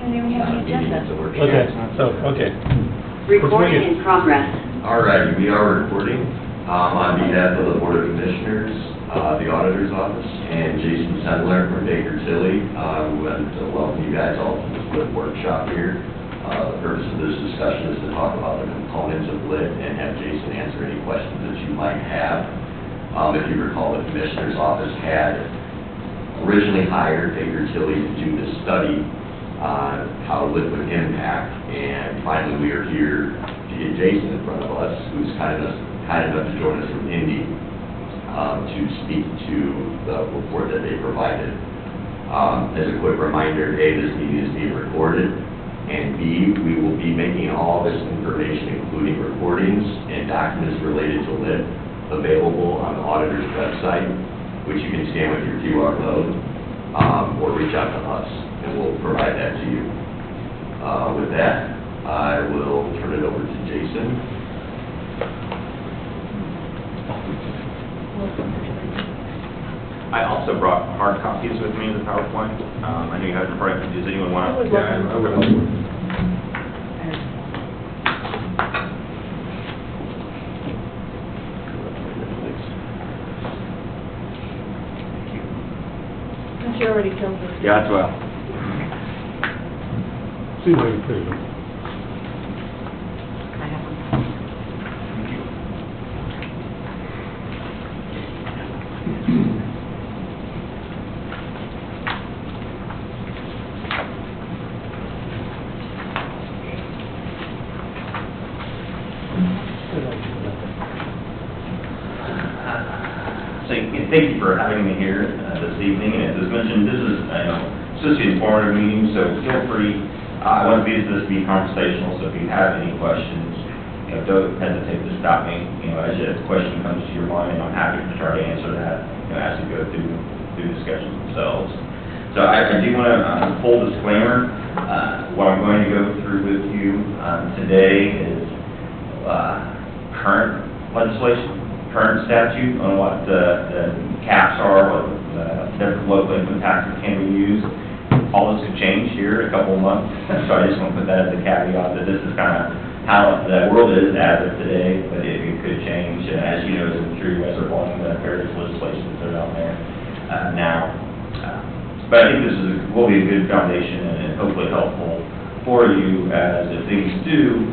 doesn't even have an agenda. Okay, so, okay. Recording in progress. All right, we are recording on behalf of the Board of Commissioners, the Auditor's Office, and Jason Sendler from Baker Tilly. We want to welcome you guys all to this LIT workshop here. The purpose of this discussion is to talk about the components of LIT and have Jason answer any questions that you might have. If you recall, the Commissioner's Office had originally hired Baker Tilly to do this study on how LIT would impact, and finally we are here to get Jason in front of us, who's kind enough to join us from Indy to speak to the report that they provided. As a quick reminder, A, this meeting is being recorded, and B, we will be making all this information, including recordings and documents related to LIT, available on the auditor's website, which you can scan with your QR code, or reach out to us, and we'll provide that to you. With that, I will turn it over to Jason. I also brought hard copies with me of the PowerPoint. I know you have it in front of you. Does anyone want to? Yeah, I would. She already told us. Yeah, that's well. See where you put it. I have one. So thank you for having me here this evening. And as mentioned, this is supposed to be an informative meeting, so feel free. I want this to be conversational, so if you have any questions, don't hesitate to stop me. As a question comes to your mind, I'm happy to try to answer that as we go through discussions themselves. So I do want to full disclaimer. What I'm going to go through with you today is current legislation, current statute on what the caps are, what different local income taxes can be used. All this could change here in a couple of months, so I just want to put that as a caveat that this is kind of how the world is as of today, but it could change. And as you know, as I'm sure you guys are following the various legislations that are out there now. But I think this will be a good foundation and hopefully helpful for you as if things do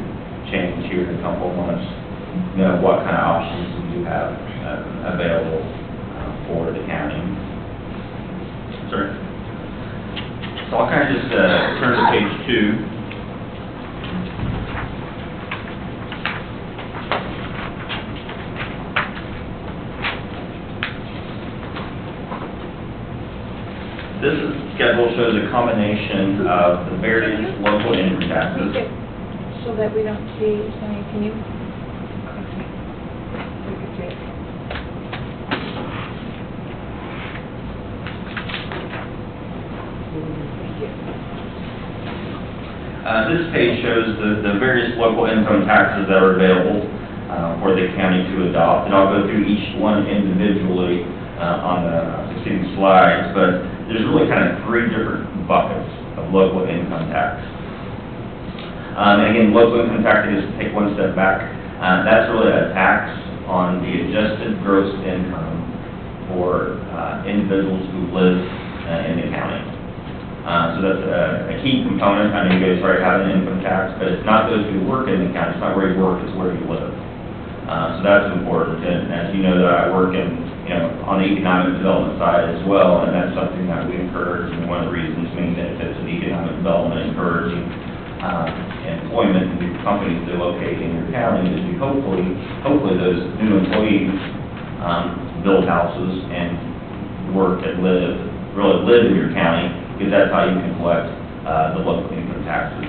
change here in a couple of months, what kind of options you have available for the county. Sorry. So I'll kind of just turn to page 2. This schedule shows a combination of the various local income taxes. So that we don't see, can you? This page shows the various local income taxes that are available for the county to adopt, and I'll go through each one individually on the succeeding slides, but there's really kind of 3 different buckets of local income tax. And again, local income tax, just take one step back, that's really a tax on the adjusted gross income for individuals who live in the county. So that's a key component. I know you guys already have an income tax, but it's not those who work in the county. It's not where you work, it's where you live. So that's important. And as you know, that I work in, on the economic development side as well, and that's something that we encourage. And one of the reasons, main benefits of economic development, encouraging employment and new companies to locate in your county, is you hopefully those new employees build houses and work and really live in your county, because that's how you can collect the local income taxes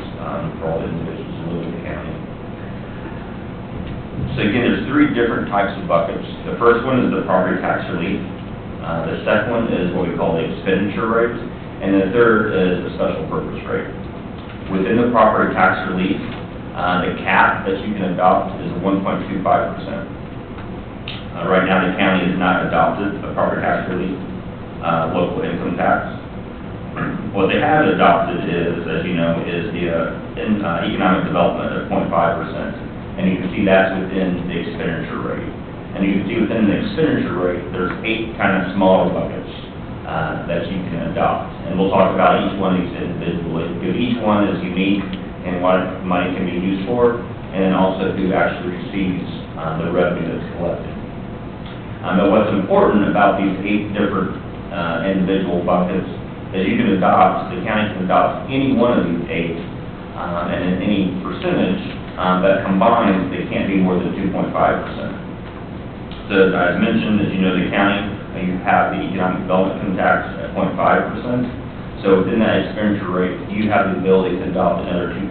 for all the individuals who live in the county. So again, there's 3 different types of buckets. The first one is the property tax relief. The second one is what we call the expenditure rate, and the third is the special purpose rate. Within the property tax relief, the cap that you can adopt is 1.25%. Right now, the county has not adopted a property tax relief local income tax. What they have adopted is, as you know, is the economic development at 0.5%. And you can see that's within the expenditure rate. And you can see within the expenditure rate, there's 8 kind of smaller buckets that you can adopt. And we'll talk about each one of these individually, because each one is unique in what money can be used for, and then also who actually receives the revenue that's collected. But what's important about these 8 different individual buckets is you can adopt, the county can adopt any one of these 8, and in any percentage that combined, they can't be more than 2.5%. So as mentioned, as you know, the county, you have the economic development tax at 0.5%. So within that expenditure rate, you have the ability to adopt another 2%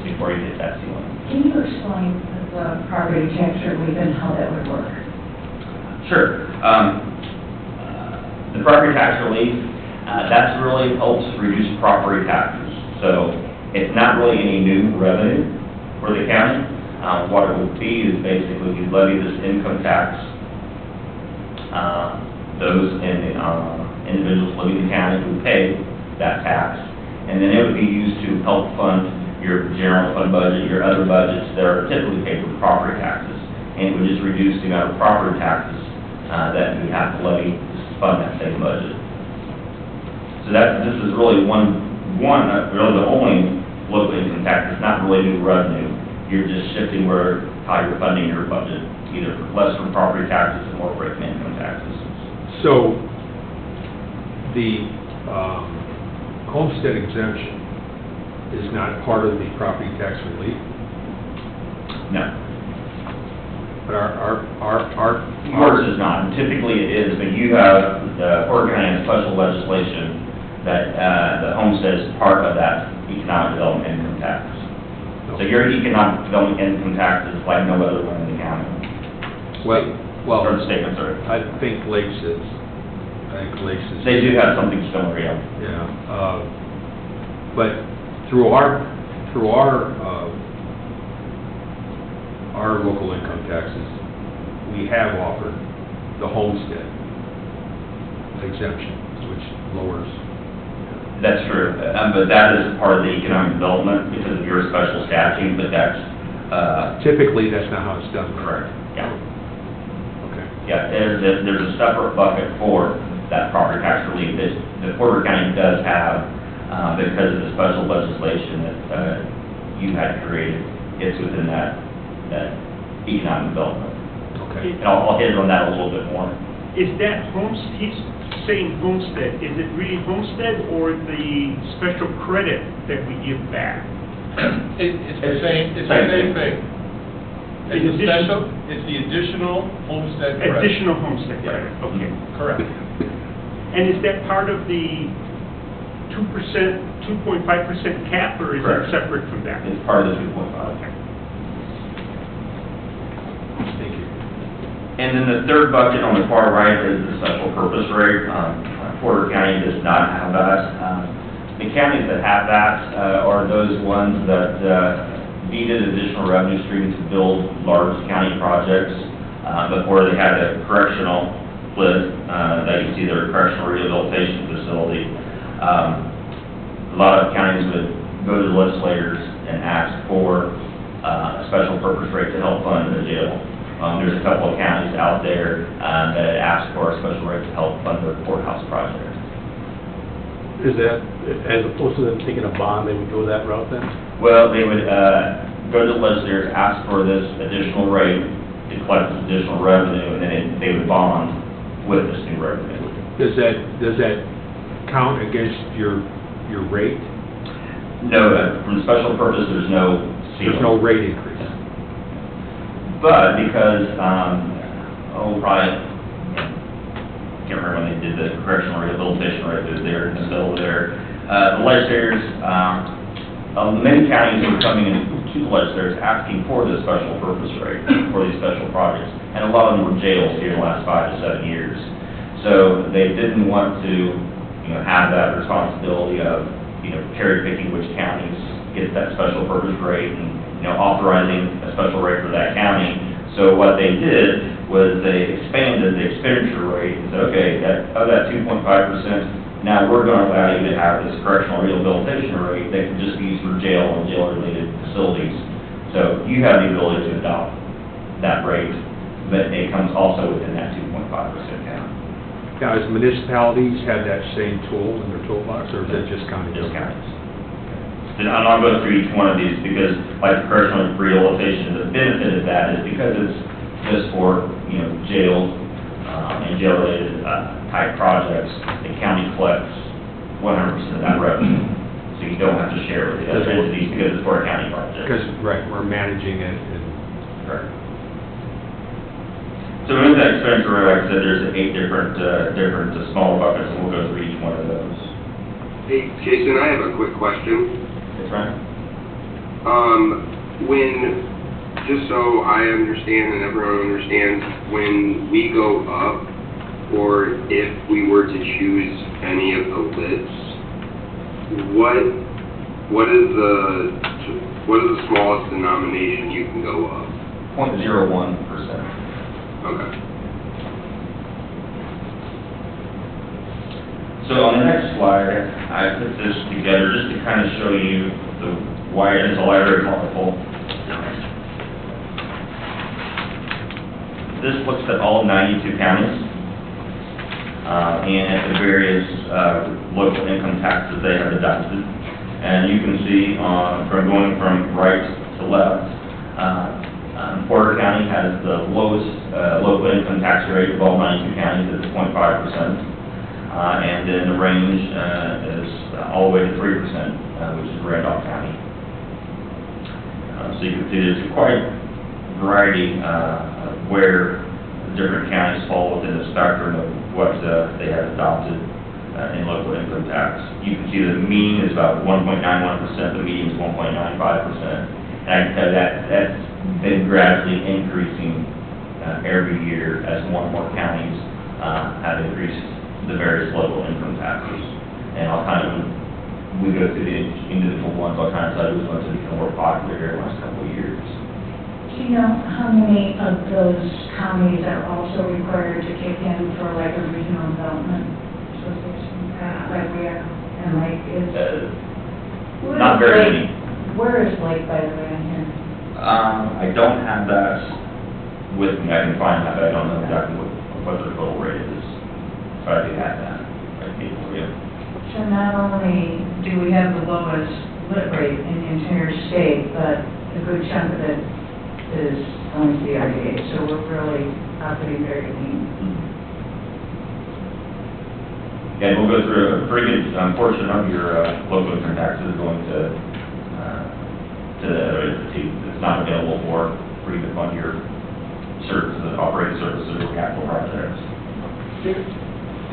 before you hit that ceiling. Can you explain the property tax relief and how that would work? Sure. The property tax relief, that really helps reduce property taxes. So it's not really any new revenue for the county. What it would be is basically you levy this income tax. Those individuals living in the county would pay that tax, and then it would be used to help fund your general fund budget, your other budgets that are typically paid for property taxes, and it would just reduce the amount of property taxes that you have to levy to fund that same budget. So this is really really the only local income tax. It's not really new revenue. You're just shifting how you're funding your budget, either less from property taxes and more from income taxes. So, the homestead exemption is not part of the property tax relief, No. but Ours is not, and typically it is, but you have, the Porter County has special legislation that the homestead is part of that economic development income tax. So your economic development income tax is like no other one in the county. well, Or the statement, sorry. I think Lakes is. They do have something similar, yeah. Yeah, but through our local income taxes, we have offered the homestead exemption, which lowers. That's true, but that is part of the economic development because of your special statute, but that's, Typically, that's not how it's done. correct, yeah. Okay. Yeah, there's a separate bucket for that property tax relief that the Porter County does have, because of the special legislation that you had created. It's within that economic development. Okay. And I'll hit on that a little bit more. Is that he's saying homestead, is it really homestead or the special credit that we give back? It's the same thing. It's the additional homestead credit. Additional homestead credit, okay. Correct. And is that part of the 2%, 2.5% cap, or is it Correct. separate from that? It's part of the 2.5. Okay. Thank you. And then the third bucket on the far right is the special purpose rate. Porter County does not have that. The counties that have that are those ones that needed additional revenue stream to build large county projects before they had a correctional split. That you see their correctional rehabilitation facility. A lot of counties would go to the legislators and ask for a special purpose rate to help fund the jail. There's a couple of counties out there that ask for a special rate to help fund their courthouse project. Is that, as opposed to them taking a bond, they would go that route then? Well, they would go to the legislators, ask for this additional rate to collect this additional revenue, and then they would bond with this new revenue. Does that count against your rate? No, from special purpose, there's no ceiling. There's no rate increase. But because, probably, can't remember when they did the correctional rehabilitation rate, it was there in the middle there. The legislators, many counties were coming in to the legislators asking for this special purpose rate for these special projects. And a lot of them were jails here in the last 5 to 7 years. So they didn't want to, have that responsibility of, cherry picking which counties get that special purpose rate and, authorizing a special rate for that county. So what they did was they expanded the expenditure rate and said, okay, of that 2.5%, Now, we're going to allow you to have this correctional rehabilitation rate that can just be used for jail and jail-related facilities. So you have the ability to adopt that rate, but it comes also within that 2.5% cap. Now, has municipalities had that same tool in their toolbox, or is it just county? Just counties. And I'll go through each one of these because, like the correctional rehabilitation, the benefit of that is because it's just for, jails and jail-related type projects, the county collects 100% of that revenue. So you don't have to share it with the other entities because it's for a county project. Because, right, we're managing it and. Correct. So in that expense, like I said, there's 8 different smaller buckets, and we'll go through each one of those. Hey, Jason, I have a quick question. That's right. Just so I understand and everyone understands, when we go up, or if we were to choose any of the lists, what is the smallest denomination you can go up? 0.01%. Okay. So on the next slide, I put this together just to kind of show you why it is a library multiple. This looks at all 92 counties and at the various local income taxes they have adopted. And you can see from going from right to left, Porter County has the lowest local income tax rate of all 92 counties at 0.5%. And then the range is all the way to 3%, which is Randolph County. So you can see there's quite a variety where different counties fall within the spectrum of what they have adopted in local income tax. You can see the mean is about 1.91%, the median is 1.95%. And I can tell you that's been gradually increasing every year as more and more counties have increased the various local income taxes. And we go through the individual ones, I'll kind of tell you which ones have become more popular here in the last couple of years. Do you know how many of those counties are also required to kick in for like a regional development association, like we are, and like is? Not very many. Where is Lake, by the way, in here? I don't have that with me, I can find that, but I don't know exactly what their total rate is. So I do have that, I can get it for you. So not only do we have the lowest lit rate in the entire state, but a good chunk of it is only CRDA, so we're really operating very lean. And we'll go through a pretty good portion of your local income taxes going to the other entity that's not available for you to fund your services, operating services or capital projects.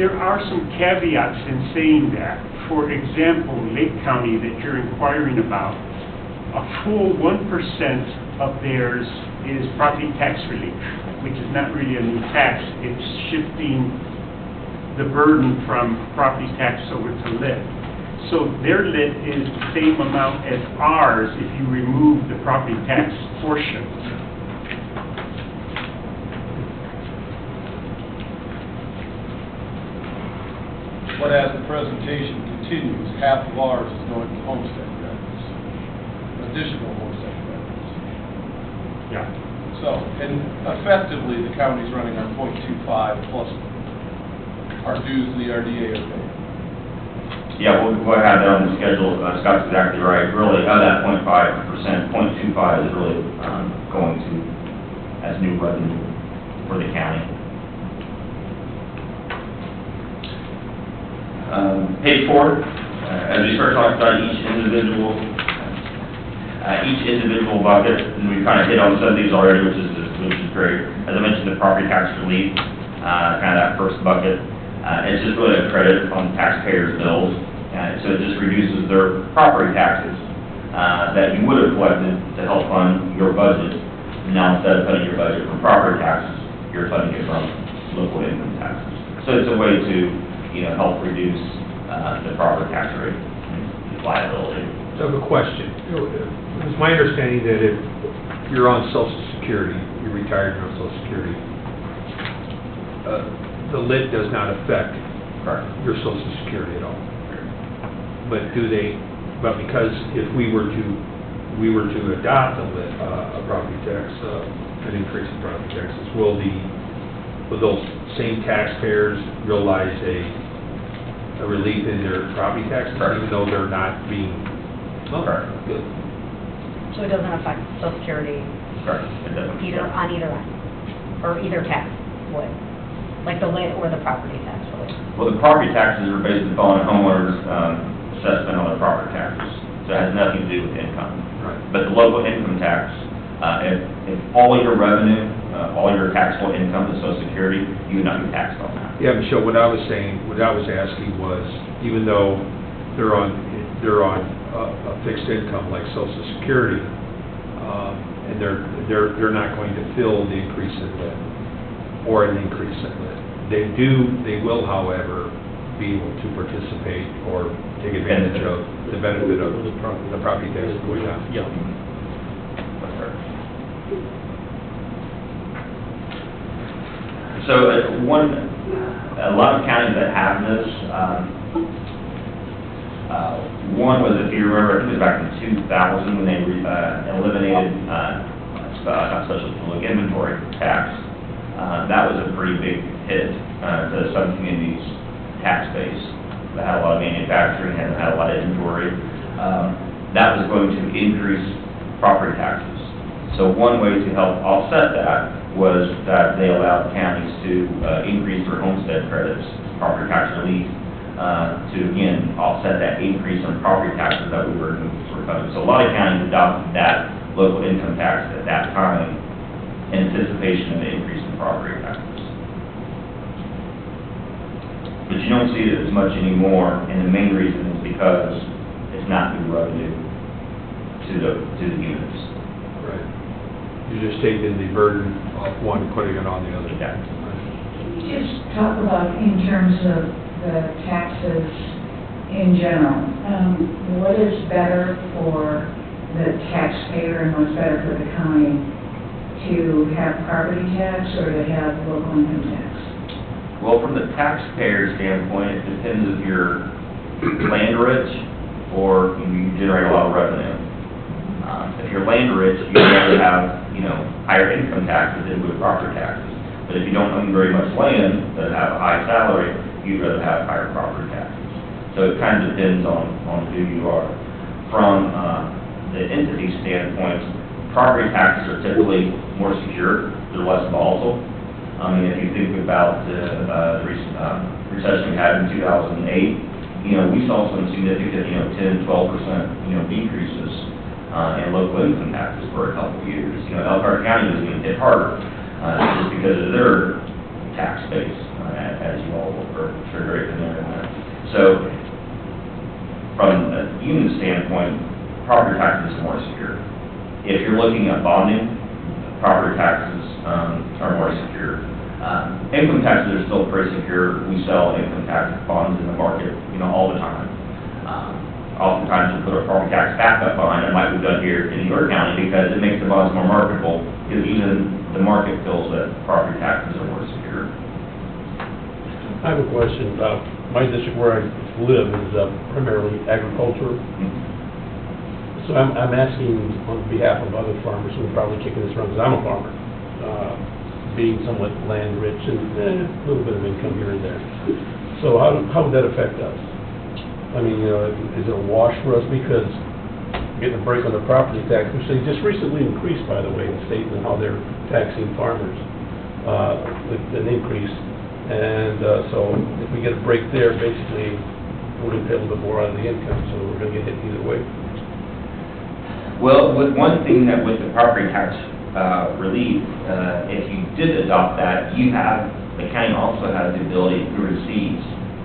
There are some caveats in saying that. For example, Lake County that you're inquiring about, a full 1% of theirs is property tax relief, which is not really a new tax. It's shifting the burden from property tax over to lit. So their lit is the same amount as ours if you remove the property tax portion. But as the presentation continues, half of ours is going to homestead credits, additional homestead credits. Yeah. So, and effectively, the county's running on 0.25 plus our dues to the RDA are paid. Yeah, we'll have that on the schedule. Scott's exactly right. Really, of that 0.5%, 0.25 is really going to as new revenue for the county. Page 4, as we start talking about each individual bucket, and we've kind of hit on some of these already, which is great. As I mentioned, the property tax relief, kind of that first bucket, it's just really a credit on taxpayers' bills. So it just reduces their property taxes that you would have collected to help fund your budget. Now, instead of funding your budget from property taxes, you're funding it from local income taxes. So it's a way to, help reduce the property tax rate and liability. So I have a question. It's my understanding that if you're on Social Security, you're retired, you're on Social Security, the lit does not affect Correct. your social security at all. But because if we were to adopt a property tax, an increase in property taxes, will those same taxpayers realize a relief in their property taxes, Correct. even though they're not being? Correct. Good. So it doesn't affect Social Security Correct. It doesn't. on either end, or either tax would, like the lit or the property tax would. Well, the property taxes are based upon homeowners' assessment on their property taxes, so it has nothing to do with income. Right. But the local income tax, if all your revenue, all your taxable income is Social Security, you would not be taxed on that. Yeah, Michelle, what I was asking was, even though they're on a fixed income like Social Security, and they're not going to feel the increase in lit, or an increase in lit. They will, however, be able to participate or take advantage of the benefit of the property tax going down. Yeah. That's correct. So, a lot of counties that have this, one was, if you remember, I think it was back in 2000 when they eliminated, not special, like inventory tax. That was a pretty big hit to some communities' tax base that had a lot of manufacturing and had a lot of inventory. That was going to increase property taxes. So one way to help offset that was that they allowed counties to increase their homestead credits, property tax relief, to again offset that increase in property taxes that we were cutting. So a lot of counties adopted that local income tax at that time in anticipation of the increase in property taxes. But you don't see it as much anymore, and the main reason is because it's not new revenue to the units. Right. You're just taking the burden off one, putting it on the other. Yeah. Can you just talk about, in terms of the taxes in general, what is better for the taxpayer and what's better for the county, to have property tax or to have local income tax? Well, from the taxpayer standpoint, it depends if you're land rich or you generate a lot of revenue. If you're land rich, you'd rather have, higher income taxes than with property taxes. But if you don't own very much land that have a high salary, you'd rather have higher property taxes. So it kind of depends on who you are. From the entity standpoint, property taxes are typically more secure, they're less volatile. I mean, if you think about the recent recession we had in 2008, we saw some significant, 10, 12%, decreases in local income taxes for a couple of years. Elkhart County was going to hit harder just because of their tax base, as you all are sure very familiar with. So, from a unit standpoint, property taxes are more secure. If you're looking at bonding, property taxes are more secure. Income taxes are still pretty secure. We sell income tax bonds in the market, all the time. Oftentimes we'll put a property tax backup behind it, like we've done here in York County, because it makes the bonds more marketable, because even the market feels that property taxes are more secure. I have a question. My district where I live is primarily agriculture. So I'm asking on behalf of other farmers who are probably kicking this around, because I'm a farmer, being somewhat land rich and a little bit of income here and there. So how would that affect us? I mean, is it a wash for us because getting a break on the property tax, which they just recently increased, by the way, in the state and how they're taxing farmers, an increase. And so if we get a break there, basically we're going to pay a little bit more out of the income, so we're going to get hit either way. Well, with one thing that with the property tax relief, if you did adopt that, the county also has the ability to receive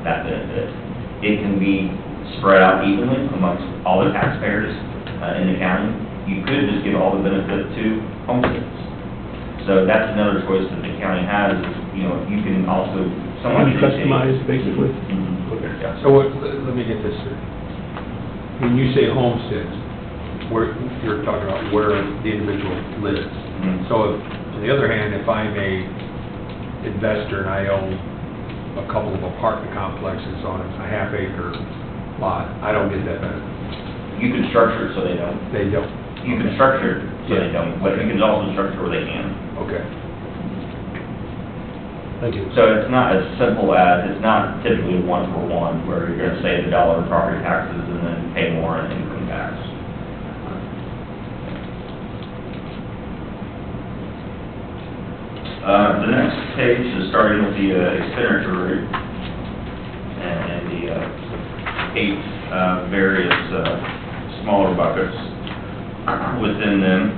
that benefit. It can be spread out evenly amongst all the taxpayers in the county. You could just give all the benefit to homesteads. So that's another choice that the county has. You can also Can you customize, basically? Mm-hmm. Okay. Yeah. So let me get this straight. When you say homesteads, where you're talking about where the individual lives. Mhm. So if, on the other hand, if I'm a investor and I own a couple of apartment complexes on a half-acre lot, I don't get that benefit. You can structure it so they don't. They don't. You can structure it so they Yeah. don't, but you can also structure where they can. Okay. Thank you. So it's not as simple as, it's not typically one-for-one, where you're gonna save $1 in property taxes and then pay more in income tax. The next page is starting with the expenditure rate and the 8 various smaller buckets within them.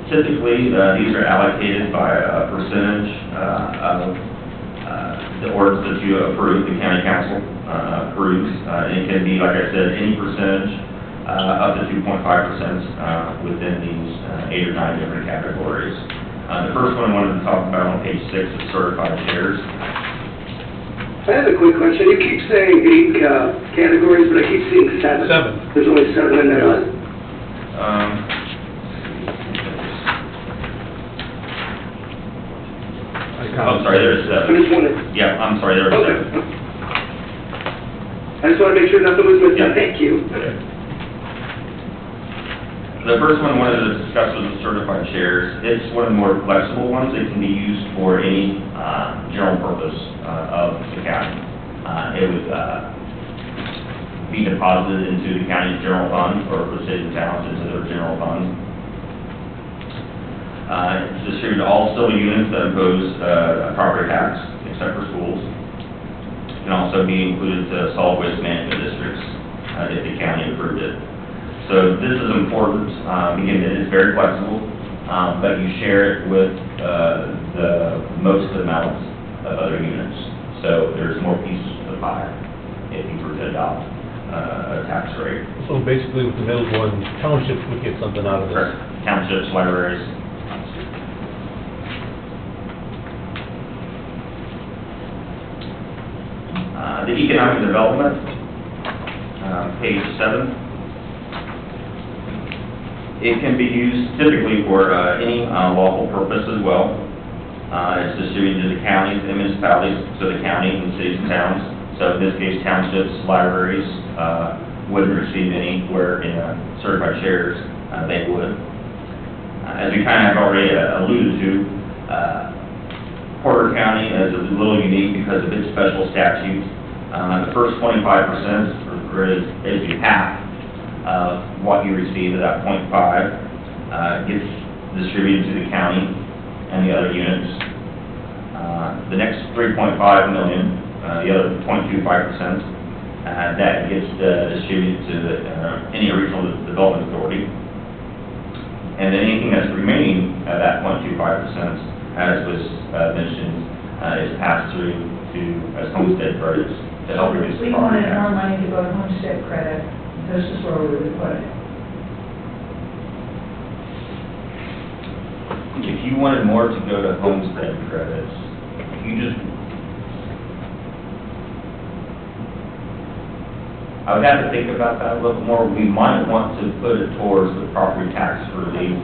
Typically, these are allocated by a percentage of the orders that you approve, the county council approves. It can be, like I said, any percentage up to 2.5% within these 8 or 9 different categories. The first one I wanted to talk about on page 6 is certified shares. I have a quick question. You keep saying 8 categories, but I keep seeing 7. 7. There's only 7 in that list. I'm sorry, there's I'm 7. just wondering. Yeah, I'm sorry, there are Okay. 7. I just want to make sure nothing was missing. Yeah. Thank you. The first one I wanted to discuss was the certified shares. It's one of the more flexible ones. It can be used for any general purpose of the county. It would be deposited into the county's general fund, or for cities and towns into their general fund. It's distributed to all civil units that impose a property tax, except for schools. It can also be included to solid waste management districts if the county approved it. So this is important. Again, it is very flexible, but you share it with the most amount of other units. So there's more pieces to the pie if you were to adopt a tax rate. So basically, with the middle one, townships would get something out of this. Correct. Townships, libraries. The economic development, page 7. It can be used typically for any lawful purpose as well. It's distributed to the counties and municipalities, so the county and cities and towns. So in this case, townships, libraries wouldn't receive anywhere in certified shares. They would. As we kind of have already alluded to, Porter County is a little unique because of its special statute. The first 25%, or is basically half of what you receive at that 0.5, gets distributed to the county and the other units. The next 3.5 million, the other 0.25%, that gets distributed to any regional development authority. And then anything that's remaining at that 0.25%, as was mentioned, is passed through to as homestead credits to help reduce the We property wanted more tax. money to go to homestead credit. This is where we would put it. If you wanted more to go to homestead credits, you just, I would have to think about that a little more. We might want to put it towards the property tax relief.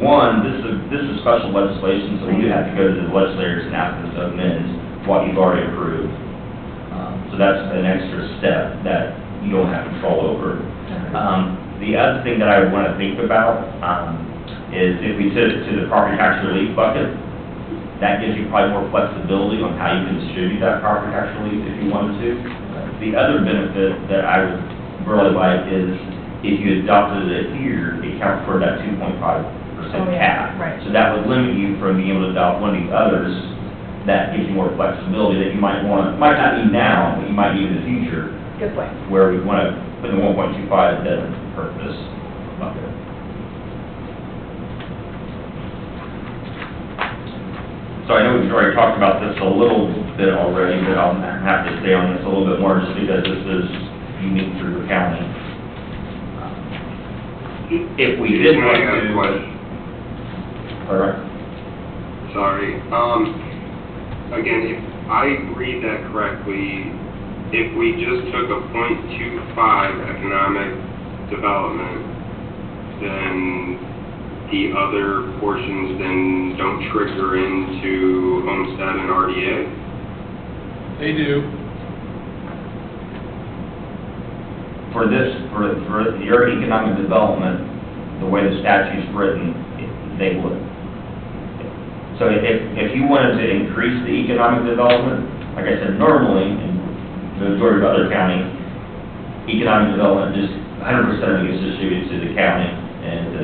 One, this is special legislation, so we do have to go to the legislators and ask them to amend what you've already approved. So that's an extra step that you don't have control over. The other thing that I would want to think about is if we took it to the property tax relief bucket, that gives you probably more flexibility on how you can distribute that property tax relief if you wanted to. The other benefit that I would really like is if you adopted it here, it counts for that 2.5% cap. Right. So that would limit you from being able to adopt one of the others that gives you more flexibility that you might want, might not need now, but you might need in the future, Good point. where we want to put the 1.25 that purpose bucket. So I know we've already talked about this a little bit already, but I'll have to stay on this a little bit more just because this is unique for the county. If we did want I have a to... question. All right. Sorry. Again, if I read that correctly, if we just took a 0.25 economic development, then the other portions then don't trigger into homestead and RDA? They do. For your economic development, the way the statute's written, they would. So if you wanted to increase the economic development, like I said, normally, in the majority of other counties, economic development, just 100% of it gets distributed to the county and to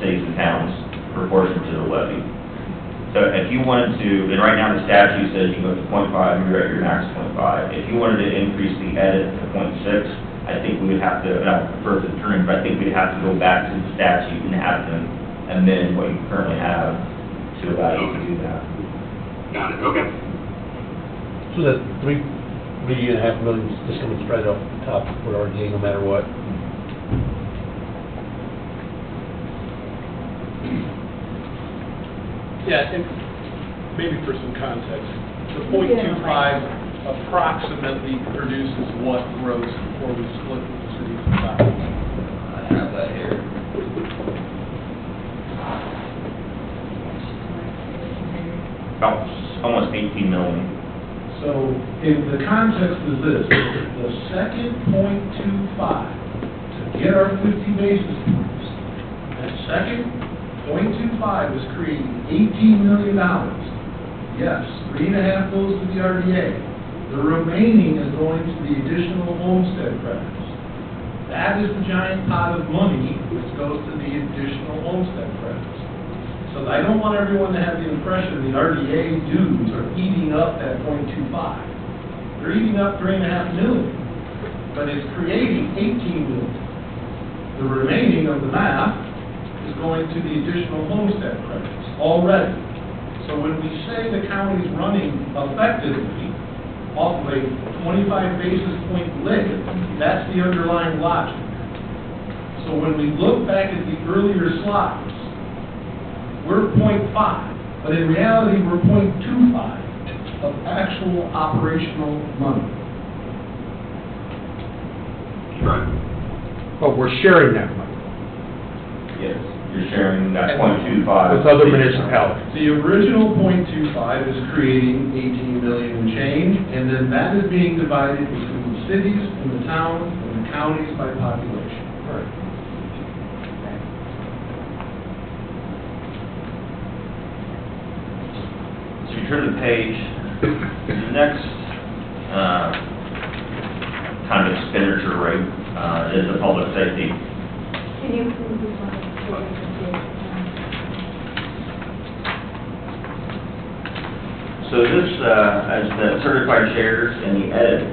cities and towns proportionate to the levy. So if you wanted to, and right now the statute says you go to 0.5, you're at your max 0.5. If you wanted to increase the edit to 0.6, I think we would have to, and I prefer the attorney, but I think we'd have to go back to the statute and have them amend what you currently have to allow you to do that. Got it, okay. So that $3.5 million is just coming straight off the top for RDA no matter what? Yeah, and maybe for some context, the .25 approximately produces what gross before we split with the city of South? I have that here. About almost 18 million. So, if the context is this, the second .25 to get our 50 basis points, that second .25 is creating $18 million. Yes, 3.5 goes to the RDA. The remaining is going to the additional homestead credits. That is the giant pot of money which goes to the additional homestead credits. So I don't want everyone to have the impression the RDA dues are eating up that .25. They're eating up $3.5 million, but it's creating $18 million. The remaining of the math is going to the additional homestead credits already. So when we say the county's running effectively off of a 25 basis point lid, that's the underlying logic. So when we look back at the earlier slides, we're 0.5, but in reality, we're 0.25 of actual operational money. Right. But we're sharing that money Yes, you're sharing that 0.25. with other municipalities. The original .25 is creating 18 million and change, and then that is being divided between the cities and the towns and the counties by population. Right. So if you turn the page, the next kind of expenditure rate is the public safety. Can you move this one so I can see it? So this, as the certified shares and the edit,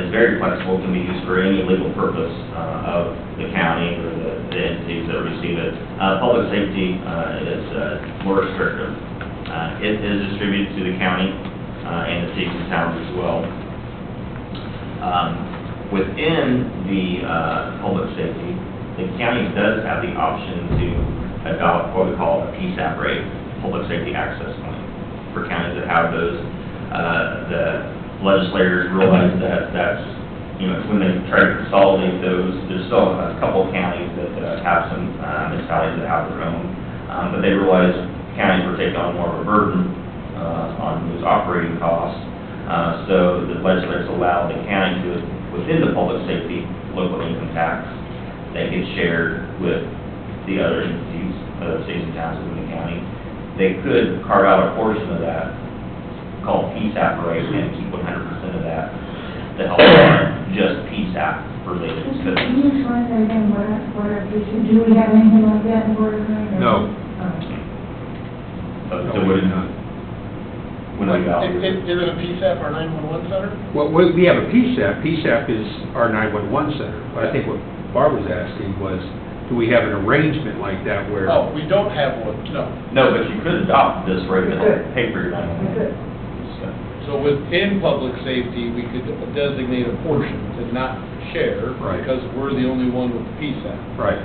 is very flexible, can be used for any legal purpose of the county or the entities that receive it. Public safety is more restrictive. It is distributed to the county and the cities and towns as well. Within the public safety, the county does have the option to adopt what we call a PSAP rate, public safety access point, for counties that have those. The legislators realize that that's, when they try to consolidate those, there's still a couple of counties that have some municipalities that have their own, but they realize counties were taking on more of a burden on those operating costs. So the legislators allow the county to, within the public safety, local income tax, that gets shared with the other entities, cities and towns within the county. They could carve out a portion of that, called PSAP rate, and keep 100% of that to help fund just PSAP related Can expenses. you explain that again, do we have anything like that in Board of County? No. So would it not? When we got. Is it a PSAP or 911 center? Well, we have a PSAP. PSAP is our 911 center. But I think what Barb was asking was, do we have an arrangement like that where? Oh, we don't have one, no. No, but you could adopt this rate We and could. pay for your 911. So within public safety, we could designate a portion to not share Right. because we're the only one with the PSAP. Right.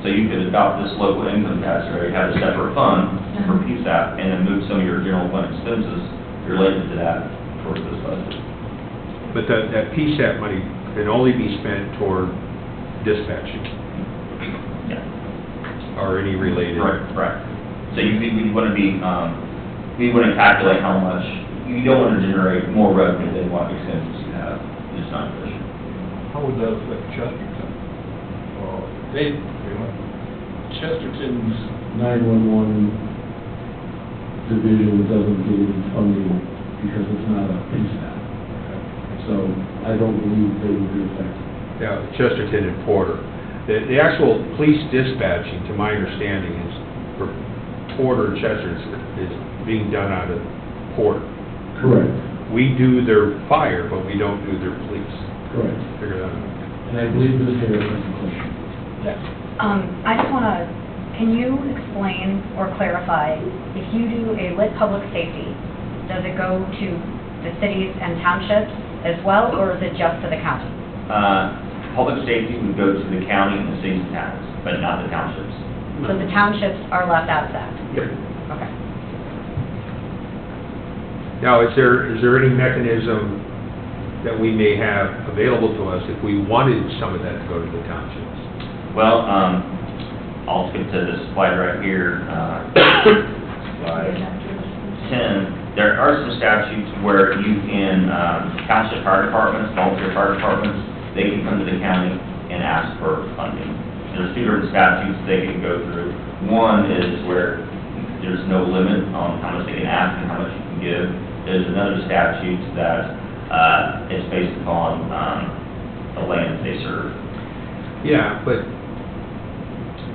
So you could adopt this local income tax rate, have a separate fund for PSAP, and then move some of your general fund expenses related to that towards this budget. But that PSAP money can only be spent toward dispatching. Yeah. or any related. Right. So you want to be, you want to calculate how much, you don't want to generate more revenue than what expenses you have. It's not efficient. How would that affect Chesterton? Chesterton's 911 division doesn't get any funding because it's not a police now. So I don't believe they would be affected. Yeah, Chesterton and Porter. The actual police dispatching, to my understanding, is for Porter and Chester is being done out of Porter. Correct. We do their fire, but we don't do their police. Correct. Figure that out. And I believe Ms. Harris has a question. I just want to, can you explain or clarify, if you do a lit public safety, does it go to the cities and townships as well, or is it just to the county? Public safety would go to the county and the cities and towns, but not the townships. So the townships are left out of that? Yep. Okay. Now, is there any mechanism that we may have available to us if we wanted some of that to go to the townships? Well, I'll skip to this slide right here, slide 10. There are some statutes where you can, township fire departments, volunteer fire departments, they can come to the county and ask for funding. There's two different statutes they can go through. One is where there's no limit on how much they can ask and how much you can give. There's another statute that is based upon the land they serve. Yeah, but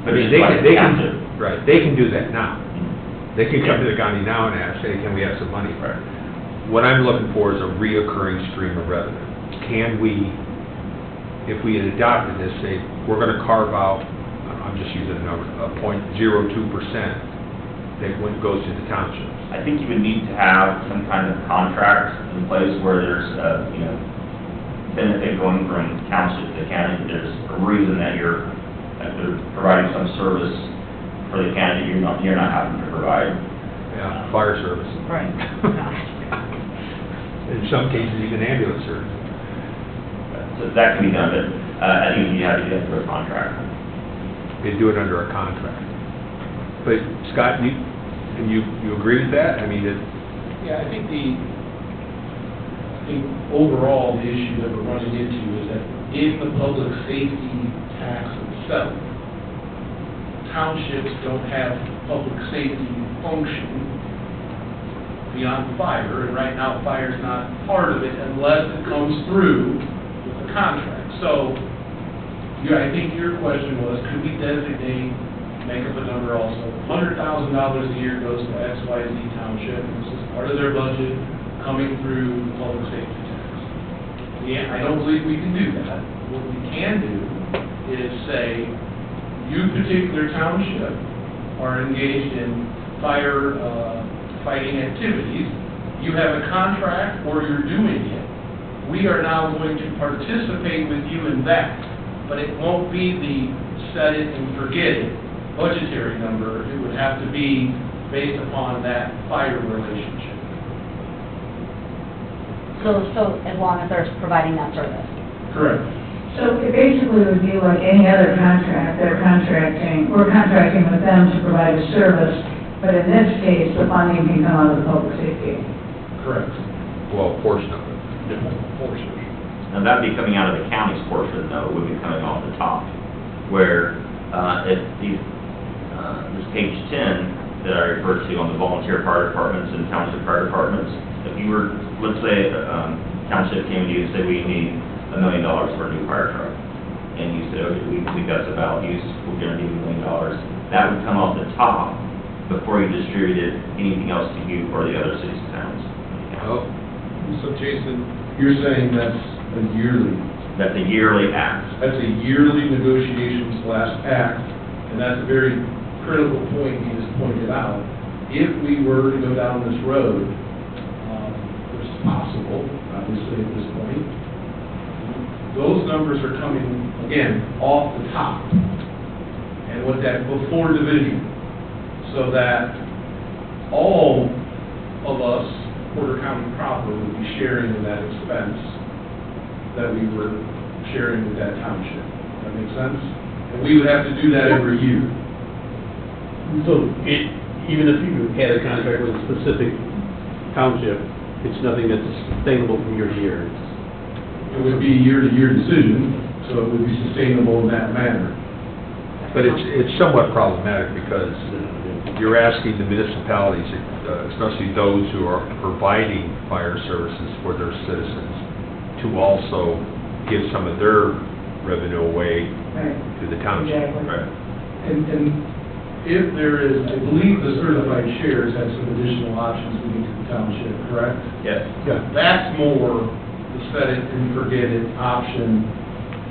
But it's they like can, township. right, they can do that now. Mhm. They can come to the county now and ask, hey, can we have some money? Right. What I'm looking for is a reoccurring stream of revenue. Can we, if we had adopted this, say, we're gonna carve out, I'm just using a number, a 0.02% that goes to the townships. I think you would need to have some kind of contract in place where there's a, benefit going from township to county. There's a reason that they're providing some service for the county that you're not having to provide. Yeah, fire service. Right. In some cases, even ambulance service. So that can be done, but I think you have to get through a contract. They do it under a contract. But Scott, you agree with that? I mean, Yeah, I think overall, the issue that we're running into is that in the public safety tax itself, townships don't have public safety function beyond fire, and right now, fire's not part of it unless it comes through with a contract. So, I think your question was, could we designate, make up a number also, $100,000 a year goes to XYZ township, and this is part of their budget coming through the public safety tax. Yeah, I don't believe we can do that. What we can do is say, you particular township are engaged in fire fighting activities, you have a contract or you're doing it. We are now going to participate with you in that, but it won't be the set it and forget it budgetary number. It would have to be based upon that fire relationship. So as long as they're providing that service? Correct. So it basically would be like any other contract, we're contracting with them to provide a service, but in this case, the funding can come out of the public safety. Correct. well, a portion of it. Portion. Now, that'd be coming out of the county's portion, though, it would be coming off the top, where, if these, this page 10 that I referred to on the volunteer fire departments and township fire departments, if you were, let's say, township came to you and said, we need $1 million for a new fire truck, and you said, okay, we think that's about use, we're gonna need $1 million, that would come off the top before you distributed anything else to you or the other cities and towns. Oh, So Jason, You're saying that's a yearly, That's a yearly act. that's a yearly negotiation / act, and that's a very critical point you just pointed out. If we were to go down this road, which is possible, obviously at this point, those numbers are coming, again, off the top. And what that, before division, so that all of us, Porter County proper, would be sharing in that expense that we were sharing with that township. That make sense? And we would have to do that every year. So even if you had a contract with a specific township, it's nothing that's sustainable from year to year. It would be a year-to-year decision, so it would be sustainable in that manner. But it's somewhat problematic because you're asking the municipalities, especially those who are providing fire services for their citizens, to also give some of their revenue away Right. to the township. Exactly. Right. And if there is, I believe the certified shares have some additional options moving to the township, correct? Yes. Yeah. That's more the set it and forget it option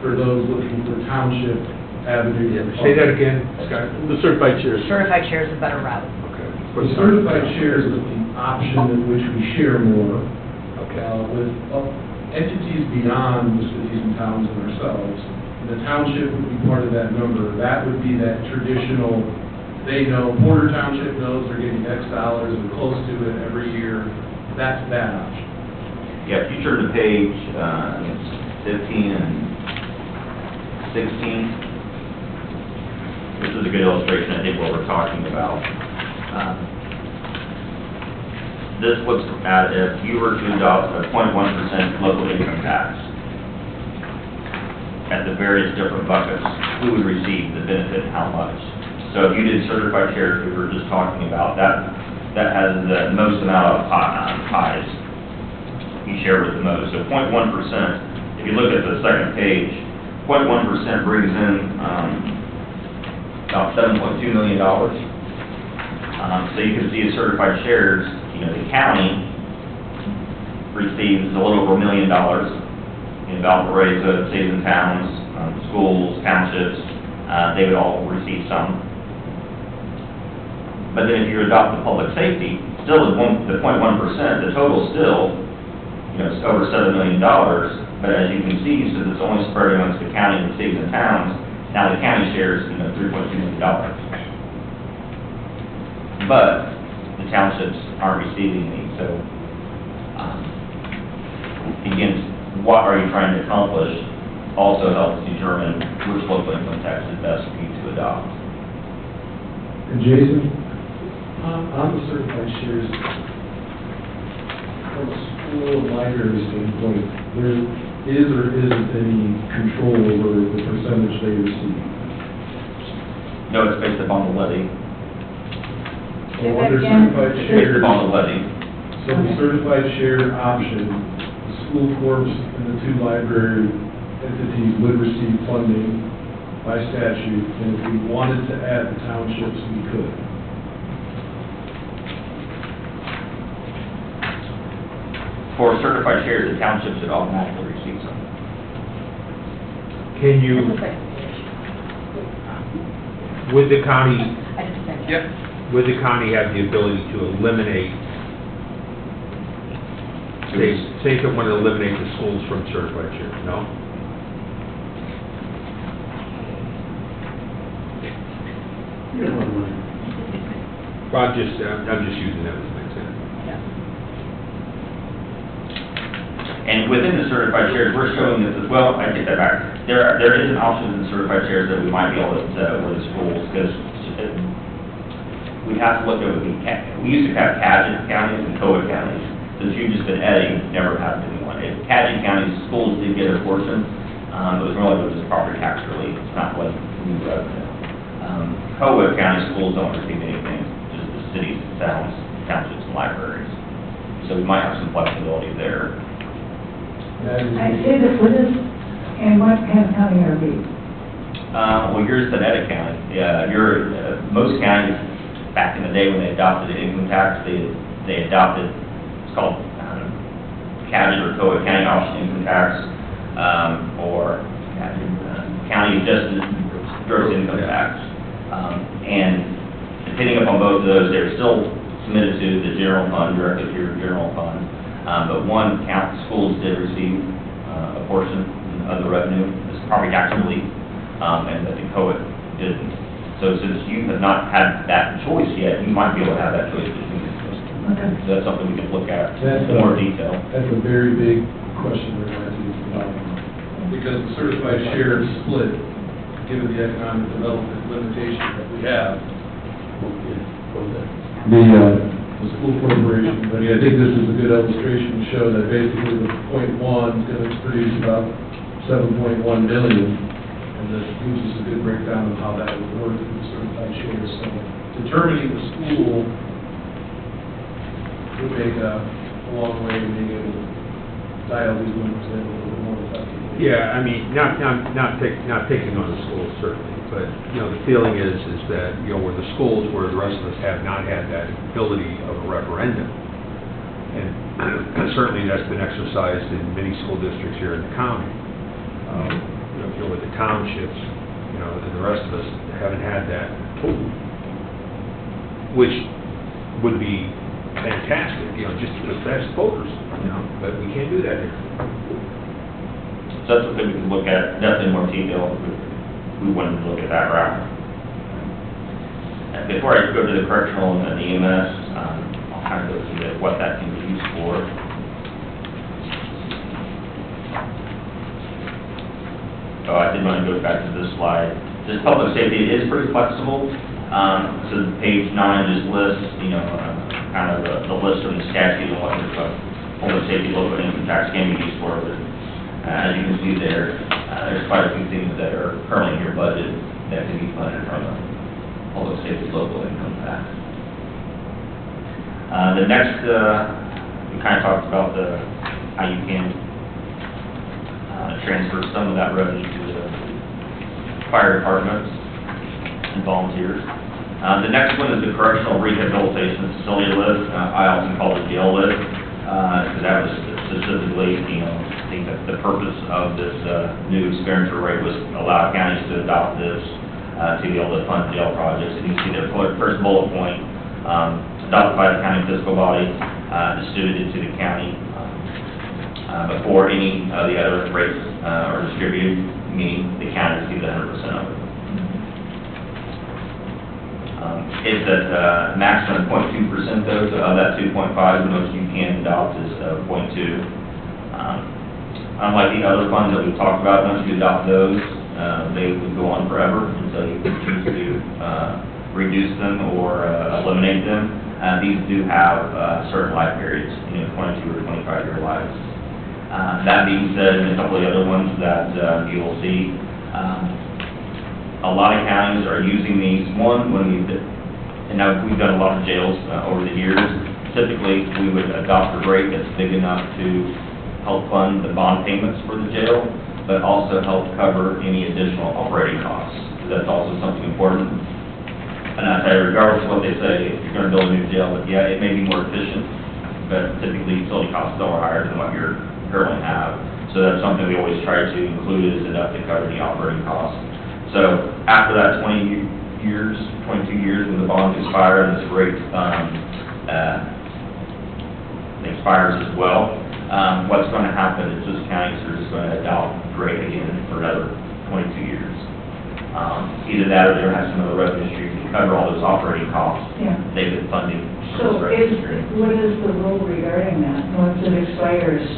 for those looking for township avenue. Say that again, Scott? The certified shares. Certified share is a better route. Okay. The certified shares is the option in which we share more Okay. with entities beyond the cities and towns and ourselves. The township would be part of that number. That would be that traditional, they know, Porter Township knows they're getting X dollars and close to it every year. That's that option. Yeah, if you turn to page 15 and 16, this is a good illustration, I think, what we're talking about. This looks at if you were to adopt a 0.1% local income tax at the various different buckets, who would receive the benefit and how much. So if you did certified shares, we were just talking about, that has the most amount of pies. You share with the most. So 0.1%, if you look at the second page, 0.1% brings in about $7.2 million. So you can see a certified shares, the county receives a little over $1 million. In Valparaiso, cities and towns, schools, townships, they would all receive some. But then if you adopt the public safety, still the 0.1%, the total still, it's over $7 million. But as you can see, since it's only spread amongst the county and the cities and towns, now the county shares, $3.2 million. But the townships aren't receiving these, so, again, what are you trying to accomplish also helps determine which local income tax is best for you to adopt. And Jason, on the certified shares, from a school and library standpoint, there is or isn't any control over the percentage they receive? No, it's based upon the levy. So under certified It's shares, based upon the levy. so the certified share option, the school corps and the two library entities would receive funding by statute, and if we wanted to add the townships, we could. For certified shares, the township should automatically receive some. Can you, would the county, would the county have the ability to eliminate, say if it wanted to eliminate the schools from certified shares, no? Well, I'm just using that as an example. And within the certified shares, we're showing this as well, I take that back. There is an option in certified shares that we might be able to set with the schools, because we have to look at, we used to have Cadgett counties and Coa counties. Since you've just been adding, never had anyone. If Cadgett county's schools did get a portion, it was really just property tax relief, it's not like new revenue. Coa county schools don't receive anything, just the cities, towns, townships, and libraries. So we might have some flexibility there. I say that with this, and what kind of county are we? Well, you're Sonata County. Yeah, most counties, back in the day when they adopted the income tax, they adopted, it's called Cadgett or Coa County Option Income Tax, or County Adjusted Gross Income Tax. And depending upon both of those, they're still submitted to the general fund, directly to your general fund. But one count, schools did receive a portion of the revenue, this property tax relief, and I think COA didn't. So since you have not had that choice yet, you might be able to have that choice between the two. Okay. So that's something we can look at That's in more detail. That's a very big question we're going to have to talk about. Because the certified share split, given the economic development limitations that we have, The school corporation, I mean, I think this is a good illustration to show that basically the .1 is going to produce about 7.1 million, and that gives us a good breakdown of how that would work in certified shares. So determining the school would make a long way to being able to dial these numbers in a little bit more effectively. Yeah, I mean, not picking on the schools certainly, but, you know, the feeling is that, you know, where the schools, where the rest of us have not had that ability of a referendum, and certainly that's been exercised in many school districts here in the county. You know, if you're with the townships, you know, and the rest of us haven't had that tool, which would be fantastic, you know, just to fast voters, you know, but we can't do that here. So that's something we can look at, definitely in more detail, if we wanted to look at that route. And before I go to the correctional and the EMS, I'll kind of go through what that can be used for. So I did want to go back to this slide. This public safety, it is pretty flexible. So page 9 just lists, you know, kind of the list of the statute and what the public safety local income tax can be used for. But as you can see there, there's quite a few things that are currently in your budget that can be funded from the public safety local income tax. The next, we kind of talked about how you can transfer some of that revenue to the fire departments and volunteers. The next one is the correctional rehabilitation facility list. I often call it jail list, because that was specifically, you know, I think that the purpose of this new experimental rate was allow counties to adopt this to be able to fund jail projects. And you see the first bullet point, adopted by the county fiscal body, distributed to the county before any of the other rates are distributed, meaning the county receives 100% of it. It's at maximum 0.2% though, so of that 2.5, the most you can adopt is 0.2. Unlike the other funds that we've talked about, once you adopt those, they would go on forever until you can choose to reduce them or eliminate them. These do have certain life periods, you know, 22 or 25-year lives. That being said, and a couple of the other ones that you will see, a lot of counties are using these. One, and now we've done a lot of jails over the years. Typically, we would adopt a rate that's big enough to help fund the bond payments for the jail, but also help cover any additional operating costs. That's also something important. And I say, regardless of what they say, if you're going to build a new jail, but yeah, it may be more efficient, but typically utility costs still are higher than what you currently have. So that's something we always try to include, is enough to cover the operating costs. So after that 22 years when the bonds expire and this rate expires as well, what's going to happen is just counties are just going to adopt the rate again for another 22 years. Either that or they're going to have some other revenue stream to cover all those operating costs they've been funding. So what is the rule regarding that? Once it expires,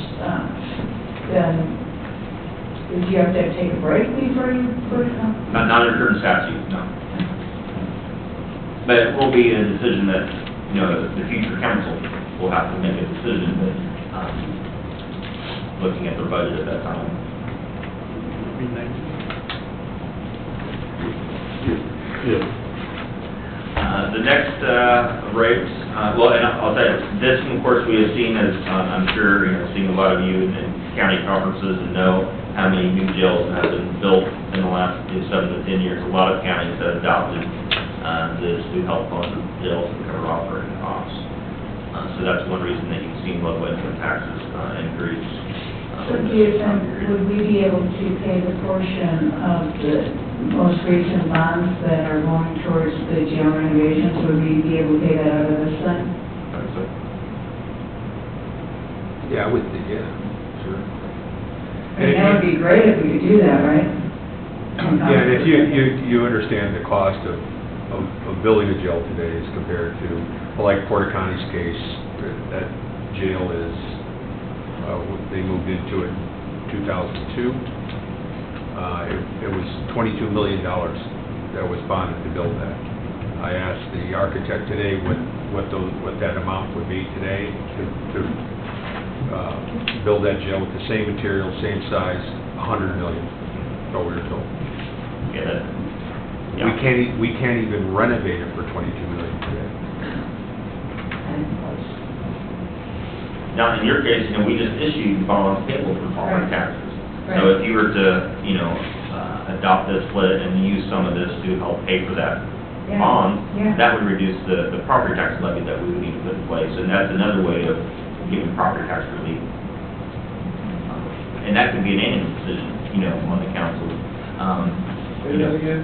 then do you have to take a break before you put it on? Not under current statute, no. But it will be a decision that, you know, the future council will have to make a decision with, looking at their budget at that time. The next rates, well, and I'll tell you, this, of course, we have seen, as I'm sure, you know, seeing a lot of you in county conferences and know how many new jails have been built in the last 7 to 10 years. A lot of counties have adopted this to help fund jails and cover operating costs. So that's one reason that you've seen local income taxes increase. So do you think, would we be able to pay the portion of the most recent bonds that are going towards the jail renovations? Would we be able to pay that out of this thing? Yeah, I would think, yeah, sure. And that would be great if we could do that, right? Yeah, and if you understand the cost of building a jail today as compared to, well, like Porter County's case, that jail is, they moved into it in 2002. It was $22 million that was bonded to build that. I asked the architect today what that amount would be today to build that jail with the same material, same size, $100 million. That's all we were told. Yeah. We can't even renovate it for $22 million today. Now, in your case, we just issued bonds payable for property Right. taxes. Right. So if you were to, adopt this split and use some of this to help pay for that Yeah. bond, Yeah. that would reduce the property tax levy that we would need to put in place, and that's another way of giving property tax relief. And that could be an annual decision, on the council. Say that again?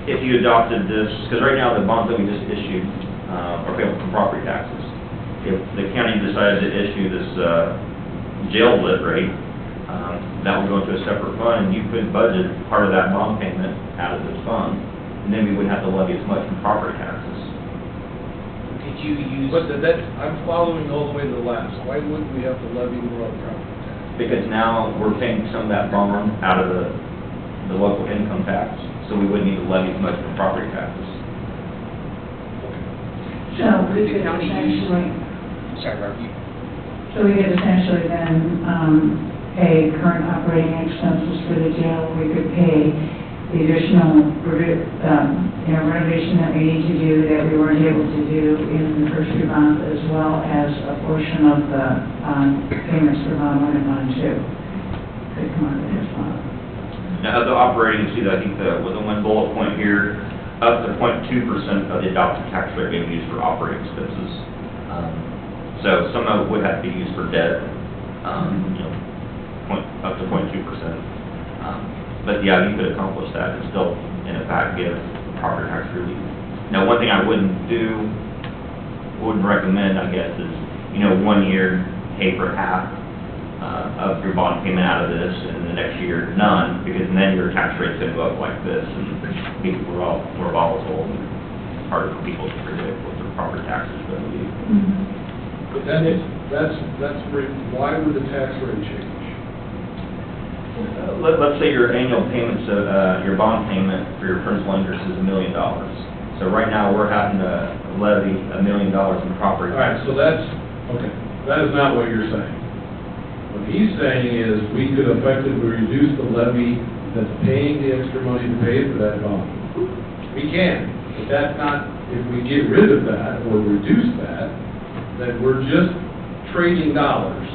If you adopted this, because right now the bonds that we just issued are payable for property taxes. If the county decided to issue this jail lit rate, that would go into a separate fund, and you could budget part of that bond payment out of this fund, and then we wouldn't have to levy as much in property taxes. Could you use... But I'm following all the way to the last. Why wouldn't we have to levy more on property tax? Because now we're paying some of that bond out of the local income tax, so we wouldn't need to levy as much for property taxes. So we Did the could county essentially, Sorry, Mark, you... so we could essentially then, pay current operating expenses for the jail. We could pay the additional, renovation that we need to do that we weren't able to do in the first two bonds, as well as a portion of the, payments for bond one and bond two. Could come out of this bond. Now, the operating, see, I think with the one bullet point here, up to 0.2% of the adopted tax rate being used for operating expenses. So some of it would have to be used for debt, up to 0.2%. But yeah, you could accomplish that and still, in effect, give property tax relief. Now, one thing I wouldn't recommend, I guess, is, 1 year pay for half of your bond payment out of this, and the next year none, because then your tax rate's going to go up like this, and people are all more volatile, and hard for people to predict what their property taxes are going to be. But why would the tax rate change? Let's say your annual payments, your bond payment for your principal interest is $1 million. So right now, we're having to levy $1 million in property All right, taxes. so okay, that is not what you're saying. What he's saying is, we could effectively reduce the levy that's paying the extra money to pay for that bond. We can, but that's not, if we get rid of that or reduce that, then we're just trading dollars.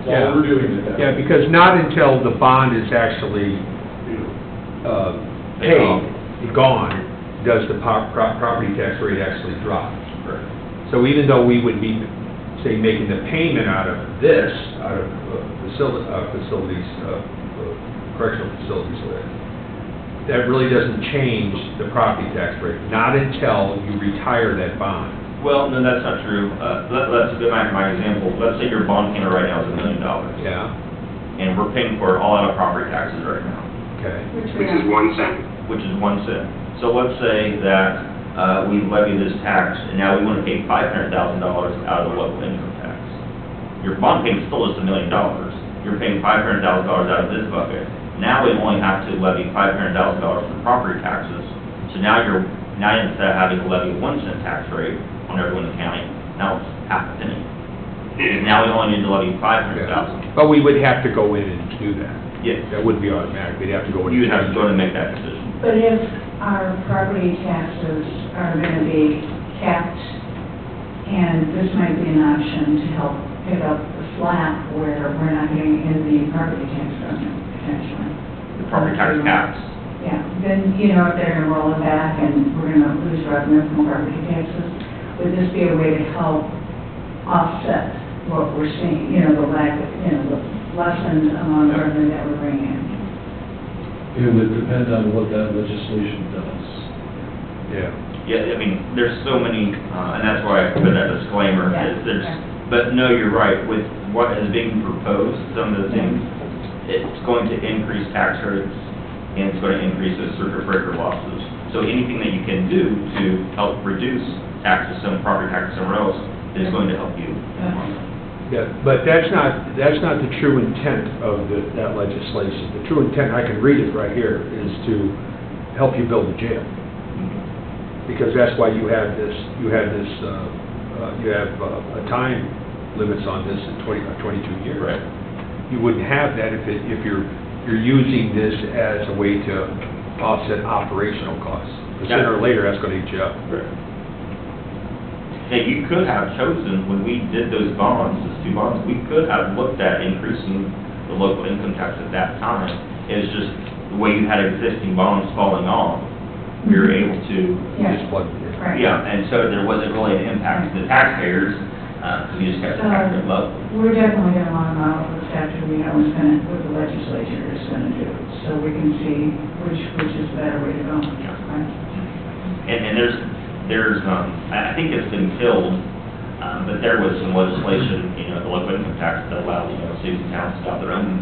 That's all we're doing at that. Yeah, because not until the bond is actually paid, gone, does the property tax rate actually drop. So even though we would be, say, making the payment out of this, out of facilities, correctional facilities, that really doesn't change the property tax rate, not until you retire that bond. Well, no, that's not true. Let's go back to my example. Let's say your bond payment right now is $1 million. Yeah, And we're paying for all out of property taxes right now, okay. Which is 1 cent. which is 1 cent. So let's say that we levy this tax, and now we want to pay $500,000 out of the local income tax. Your bond payment still is $1 million. You're paying $500,000 out of this bucket. Now we only have to levy $500,000 for property taxes. So now instead of having to levy a 1 cent tax rate on everyone in the county, now it's half a penny. And now we only need to levy $500,000. But we would have to go in and do that. Yes. That wouldn't be automatic, we'd have to go in. You would have to go in and make that decision. But if our property taxes are going to be capped, and this might be an option to help pick up the slack where we're not getting in the property tax revenue, potentially. The property tax caps. Yeah, then, if they're going to roll it back and we're going to lose revenue from property taxes, would this be a way to help offset what we're seeing, the lack of, the lessened amount of revenue that we're bringing in? It would depend on what that legislation does. Yeah. Yeah, I mean, there's so many, and that's why I put that disclaimer. Yeah, There's, yeah. But no, you're right, with what is being proposed, some of the things, it's going to increase tax rates, and it's going to increase those circuit breaker losses. So anything that you can do to help reduce taxes, some property taxes somewhere else, is going to help you. Yeah, but that's not the true intent of that legislation. The true intent, I can read it right here, is to help you build a jail. Because that's why you have a time limits on this in 22 years. Right. You wouldn't have that if you're using this as a way to offset operational costs. But sooner or later, that's gonna eat you up. Yeah, you could have chosen, when we did those bonds, those two bonds, we could have looked at increasing the local income tax at that time. It's just the way you had existing bonds falling off, we were able to, Just plug it in. Right. yeah, and so there wasn't really an impact to the taxpayers, because you just kept the tax rate low. We're definitely going to want to model this after we know what the legislature is going to do, so we can see which is the better way to go. Right? And I think it's been killed, but there was some legislation, the local income tax that allowed, cities and towns to adopt their own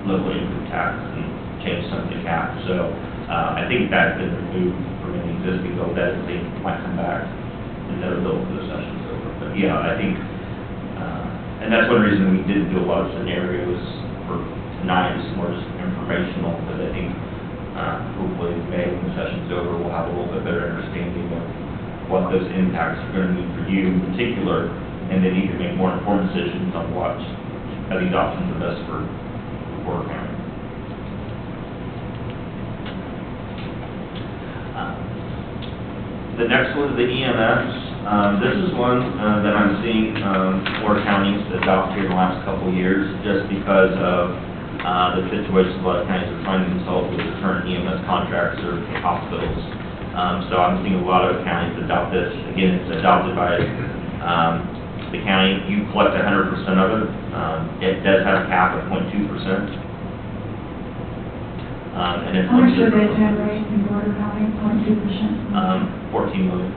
local income tax and change some of the caps. So, I think that's been removed from any existing bill that they might come back and another bill for the session's over. But yeah, I think, and that's one reason we didn't do a lot of scenarios for tonight, it's more just informational, but I think, hopefully, May, when the session's over, we'll have a little bit better understanding of what those impacts are going to mean for you in particular, and then you can make more informed decisions on what of these options are best for Porter County. The next one is the EMS. This is one that I'm seeing more counties adopt here in the last couple of years, just because of the situation a lot of counties are finding themselves with the current EMS contracts or hospitals. So I'm seeing a lot of counties adopt this. Again, it's adopted by the county. You collect 100% of it. It does have a cap of 0.2%. And it's How much did they generate in Porter County, 0.2%? 14 million.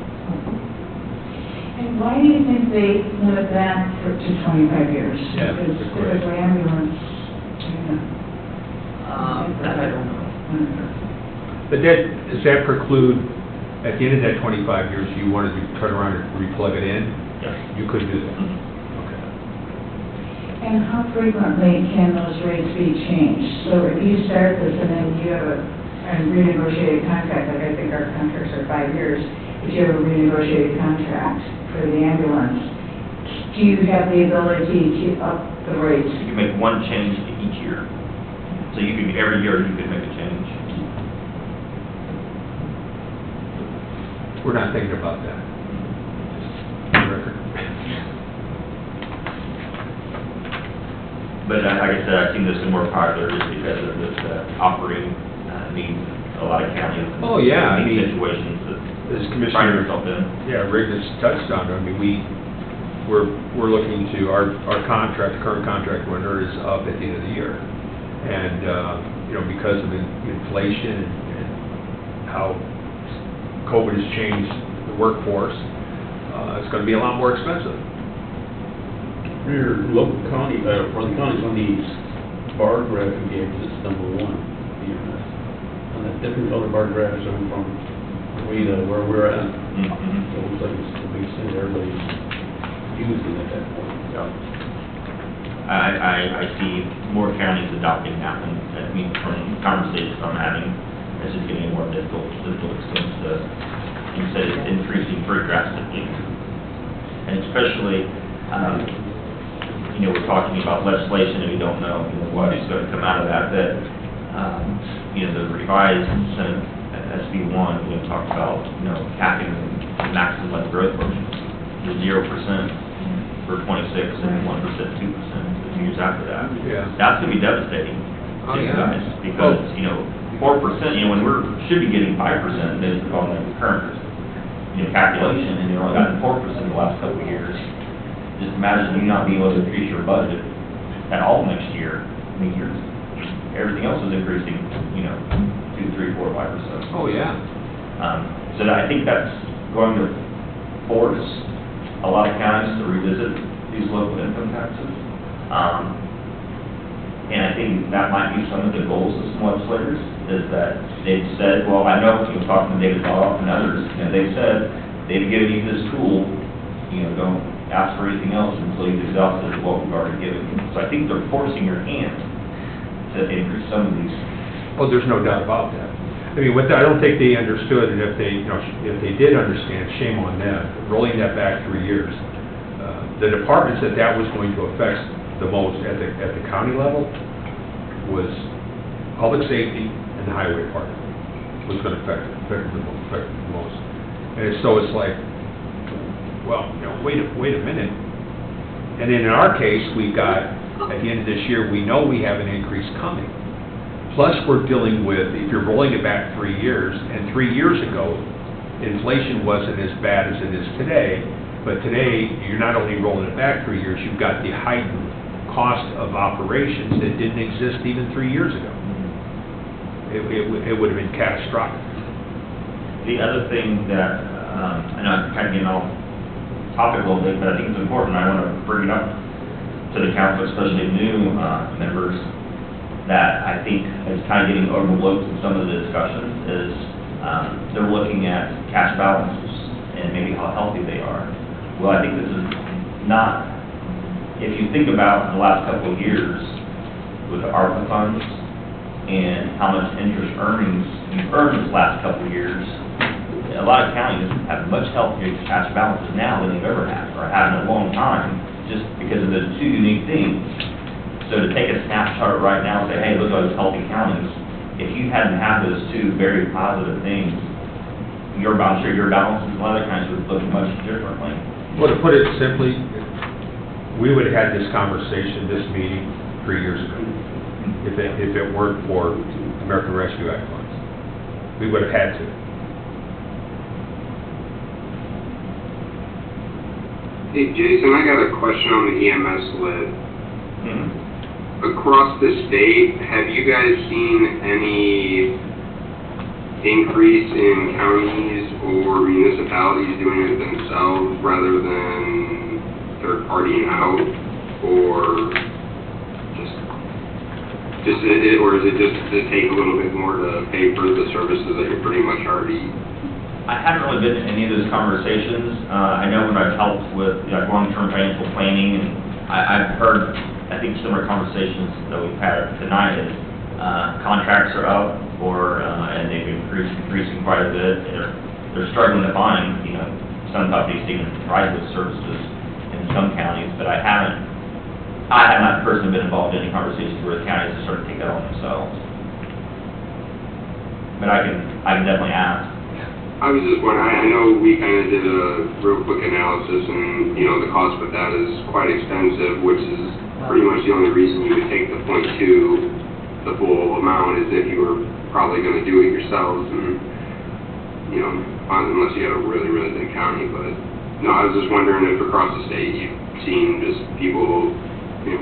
And why do you think they limit that to 25 years? Yeah, Because good question. typically ambulance, That I don't know. But does that preclude, at the end of that 25 years, you wanted to turn around and re-plug it in? Yes. You could do that? Okay. And how frequently can those rates be changed? So if you start this and then you have a renegotiated contract, like I think our contracts are 5 years, if you have a renegotiated contract for the ambulance, do you have the ability to up the rates? You can make one change each year. So you could, every year you could make a change. We're not thinking about that. Just on the record. But like I said, I've seen this is more popular just because of this operating needs. A lot of counties. Oh, yeah, I mean, situations that As find Commissioner, yourself in. yeah, Rick has touched on, I mean, we're looking to, our contract, current contract winter is up at the end of the year. And, because of inflation and how COVID has changed the workforce, it's gonna be a lot more expensive. For your local county, for the counties on these bar graph you gave, this is number 1, EMS. And the different color bar graphs are from way to where we're at. So it looks like it's the big thing everybody's using at that point. I see more counties adopting that one. I mean, from conversations I'm having, it's just getting more difficult expense to, you said it's increasing pretty drastically. And especially, we're talking about legislation and we don't know, what is going to come out of that, the revised Senate SB 1, talked about, capping the maximum lead growth portion to 0% for 26 and 1%, 2% the 2 years after that. Yeah. That's going to be devastating Oh, to you yeah. guys, because, 4%, when should be getting 5% based on the current, calculation, and you've only gotten 4% the last couple of years. Just imagine you not being able to increase your budget at all next year. I mean, everything else is increasing, 2, 3, 4, 5%. Oh, yeah. So I think that's going to force a lot of counties to revisit these local income taxes. And I think that might be some of the goals of some legislators, is that they've said, well, I know, talking to David Ball and others, they've said, they've given you this tool, don't ask for anything else until you've exhausted what we've already given you. So I think they're forcing your hand to increase some of these. Oh, there's no doubt about that. I mean, I don't think they understood, and if they, if they did understand, shame on them. Rolling that back 3 years, the departments that was going to affect the most at the county level was public safety and the highway department was going to affect the most. And so it's like, well, wait a minute. And then in our case, we've got, at the end of this year, we know we have an increase coming. Plus, we're dealing with, if you're rolling it back 3 years, and 3 years ago, inflation wasn't as bad as it is today, but today, you're not only rolling it back 3 years, you've got the heightened cost of operations that didn't exist even 3 years ago. It would have been catastrophic. The other thing that, I know I'm kind of getting off topic a little bit, but I think it's important, I want to bring it up to the council, especially new members, that I think is kind of getting overlooked in some of the discussions is they're looking at cash balances and maybe how healthy they are. Well, I think this is not, if you think about the last couple of years with the ARPA funds and how much interest earnings you've earned this last couple of years, a lot of counties have much healthier cash balances now than they've ever had, or have in a long time, just because of the two unique things. So to take a snapshot right now and say, hey, look at those healthy counties, if you hadn't had those two very positive things, I'm sure your balances and other kinds would look much differently. Well, to put it simply, we would have had this conversation, this meeting, 3 years ago, if it weren't for American Rescue Act funds. We would have had to. Hey, Jason, I got a question on the EMS lid. Mm-hmm. Across the state, have you guys seen any increase in counties or municipalities doing it themselves rather than third partying out, or or is it just to take a little bit more to pay for the services that you're pretty much already? I haven't really been in any of those conversations. I know when I've helped with long-term financial planning, and I've heard, I think, similar conversations that we've had tonight is contracts are up, and they've increasing quite a bit. They're struggling to find, some companies to even provide those services in some counties, but I have not personally been involved in any conversations where the counties have started to take that on themselves. But I can definitely ask. I was just wondering, I know we kind of did a real quick analysis, and, the cost with that is quite expensive, which is pretty much the only reason you would take the .2, the full amount, is if you were probably going to do it yourselves, and, unless you had a really, really big county. But, no, I was just wondering if across the state you've seen just people,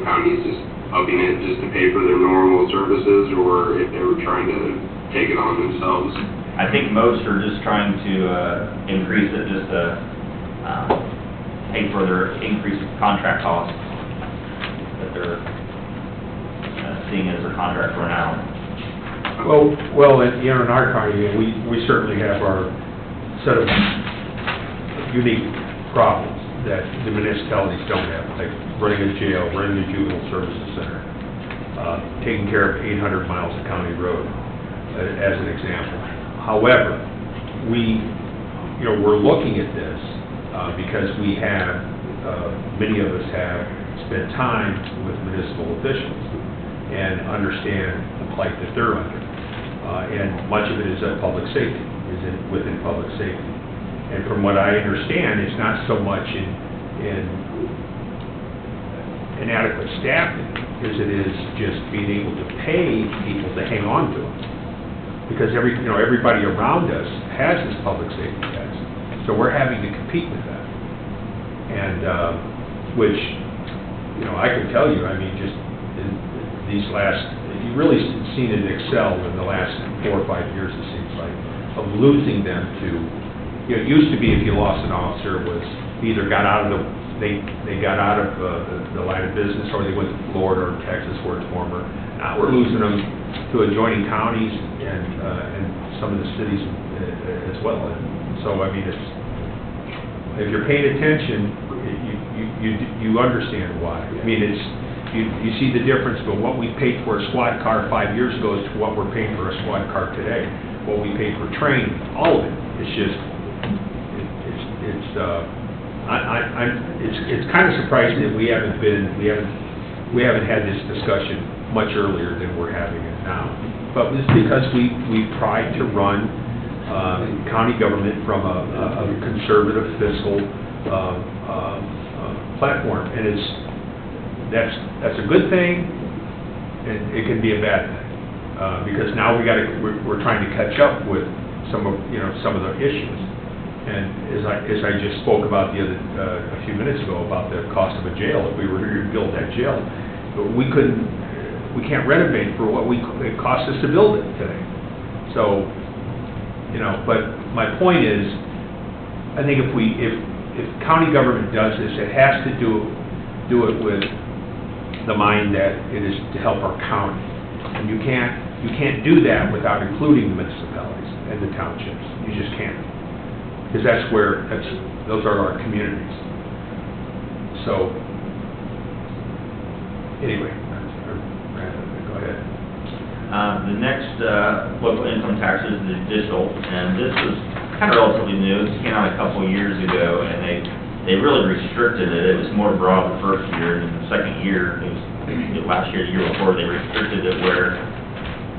counties just upping it just to pay for their normal services, or if they were trying to take it on themselves. I think most are just trying to increase it just to pay for their increased contract costs that they're seeing as their contract run out. Well, in our county, we certainly have our set of unique problems that the municipalities don't have, like running a jail, running a juvenile services center, taking care of 800 miles of county road, as an example. However, we're looking at this because we have, many of us have spent time with municipal officials and understand the plight that they're under. And much of it is public safety, within public safety. And from what I understand, it's not so much in inadequate staffing as it is just being able to pay people to hang on to them. Because everybody around us has this public safety test, so we're having to compete with that. And which, I can tell you, just in these you've really seen it excel in the last 4 or 5 years, it seems like, of losing them to. It used to be if you lost an officer, it was either got out of they got out of the line of business, or they went to Florida or Texas where it's warmer. Now we're losing them to adjoining counties and some of the cities as well. And so, it's, if you're paying attention, you understand why. you see the difference between what we paid for a squad car 5 years ago as to what we're paying for a squad car today, what we paid for training, all of it. It's just, it's kind of surprising that we haven't had this discussion much earlier than we're having it now. But it's because we tried to run county government from a conservative fiscal platform, and that's a good thing, and it can be a bad thing, because now we're trying to catch up with some of the issues. And as I just spoke about a few minutes ago about the cost of a jail, if we were to rebuild that jail, we can't renovate for what it costs us to build it today. So, but my point is, I think if county government does this, it has to do it with the mind that it is to help our county. And you can't do that without including the municipalities and the townships. You just can't. Because those are our communities. So, anyway, go ahead. The next local income tax is the judicial, and this is kind of relatively new. This came out a couple of years ago, and they really restricted it. It was more broad the first year, and then the second year, last year, the year before, they restricted it where,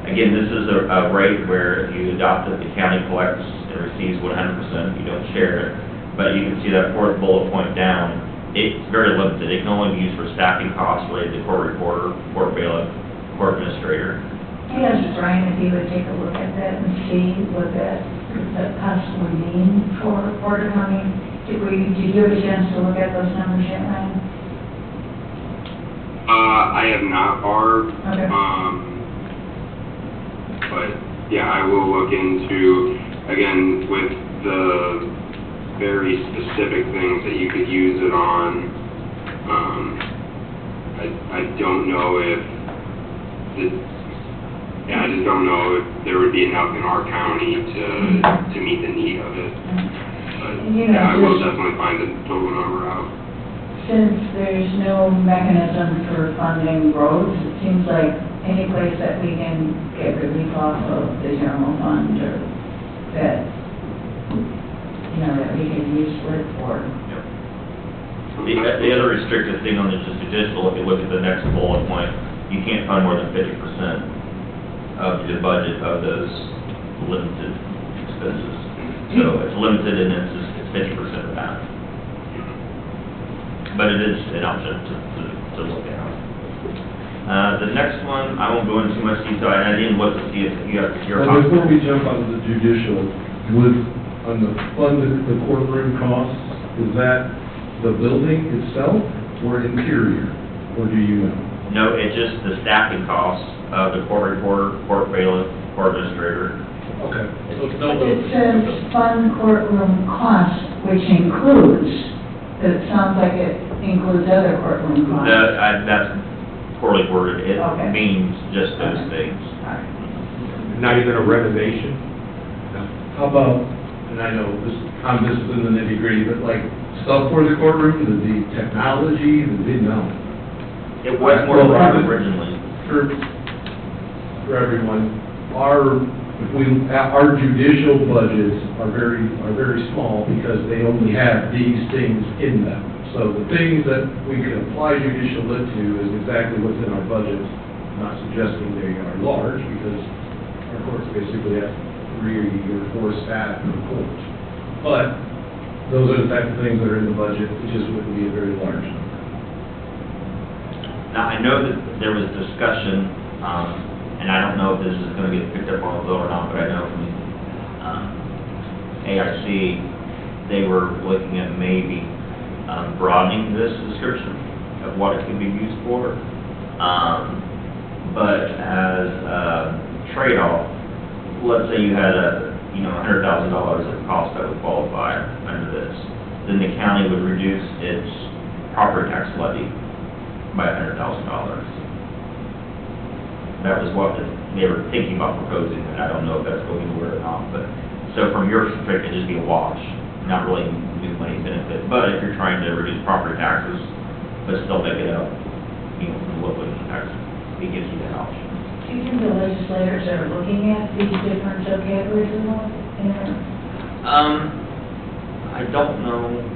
again, this is a rate where if you adopt it, the county collects and receives 100%, you don't share it. But you can see that fourth bullet point down, it's very limited. It can only be used for staffing costs related to court reporter, court bailiff, court administrator. I asked Brian if he would take a look at that and see what that possibly mean for Porter County. Did you have a chance to look at those numbers yet, Ryan? I have not, Barb. Okay. But yeah, I will look into, again, with the very specific things that you could use it on. I don't know if I just don't know if there would be enough in our county to meet the need of it. But yeah, I will definitely find the total number out. Since there's no mechanism for funding roads, it seems like any place that we can get relief off of the general fund or that, that we can use it for. The other restrictive thing on the judicial, if you look at the next bullet point, you can't fund more than 50% of the budget of those limited expenses. So it's limited and it's 50% of that. But it is an option to look at. The next one, I won't go into too much detail, and I didn't look to see if you have your... Before we jump on the judicial, on the courtroom costs, is that the building itself or interior, or do you know? No, it's just the staffing costs of the court reporter, court bailiff, court administrator. Okay. So it's no But it building. says fund courtroom costs, which includes, it sounds like it includes other courtroom costs. That's poorly worded. It Okay. means just those things. Not even a renovation? No. How about, and I know I'm just in the nitty gritty, but like stuff for the courtroom, the technology, no. It was more broad originally. For everyone, our judicial budgets are very small because they only have these things in them. So the things that we can apply judicial lit to is exactly what's in our budget. I'm not suggesting they are large because our courts basically have 3 or 4 staff per court. But those are the type of things that are in the budget, it just wouldn't be a very large number. Now, I know that there was discussion, and I don't know if this is going to get picked up on the bill or not, but I know from AIC, they were looking at maybe broadening this description of what it can be used for. But as a trade-off, let's say you had $100,000 of cost that would qualify under this, then the county would reduce its property tax levy by $100,000. That was what they were thinking about proposing, and I don't know if that's going to work or not, but, so from your perspective, it'd just be a wash, not really new money benefit, but if you're trying to reduce property taxes, but still make it up, from the it gives you that option. Do you think the legislators are looking at these different subcategories in there? I don't know if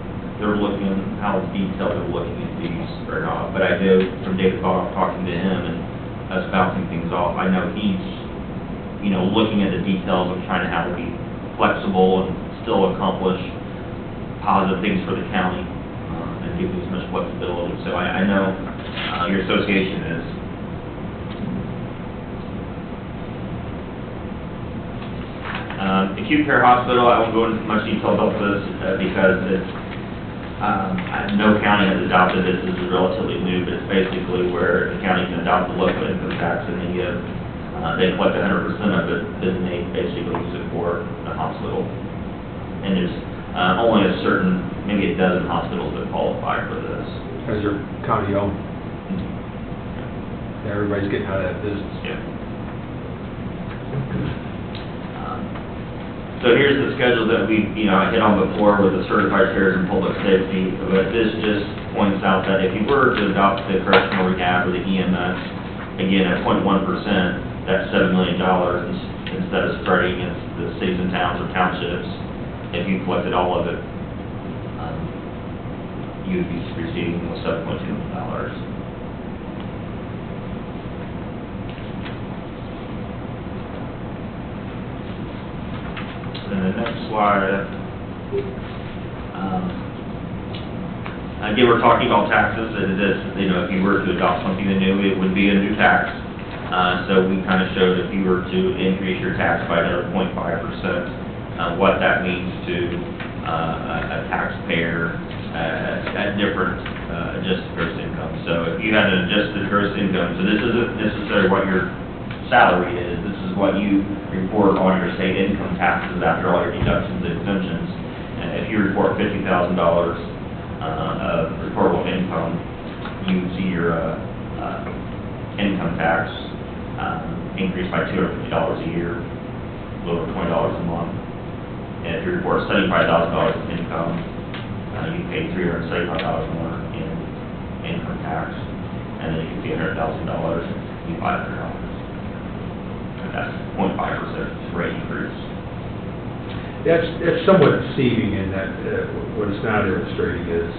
they're looking, how detailed they're looking at these or not, but I do, from David Bogg, talking to him and us bouncing things off, I know he's, looking at the details of trying to how to be flexible and still accomplish positive things for the county, and give you as much flexibility. So I know your association is. Acute care hospital, I won't go into much detail about this because it's, no county has adopted this. This is relatively new, but it's basically where the county can adopt the local income tax and they collect 100% of it, then they basically use it for the hospital. And there's only a certain, maybe a dozen hospitals that qualify for this. Because they're county owned. Everybody's getting out of that business. Yeah. So here's the schedule that we, I hit on before with the certified chairs and public safety, but this just points out that if you were to adopt the correctional rehab or the EMS, again, at 0.1%, that's $7 million instead of spreading against the cities and towns or townships. If you collected all of it, you would be receiving $7.2 million. And the next slide, again, we're talking about taxes, and it is, if you were to adopt something new, it would be a new tax. So we kind of showed if you were to increase your tax by another 0.5%, what that means to a taxpayer at different adjusted gross income. So if you had an adjusted gross income, so this isn't necessarily what your salary is, this is what you report on your state income taxes after all your deductions and exemptions. If you report $50,000 of reportable income, you would see your income tax increase by $250 a year, a little over $20 a month. And if you report $75,000 of income, you pay $375 more in income tax. And then if you pay $100,000, you pay $500. That's 0.5% rate increase. That's somewhat deceiving in that what it's not illustrating is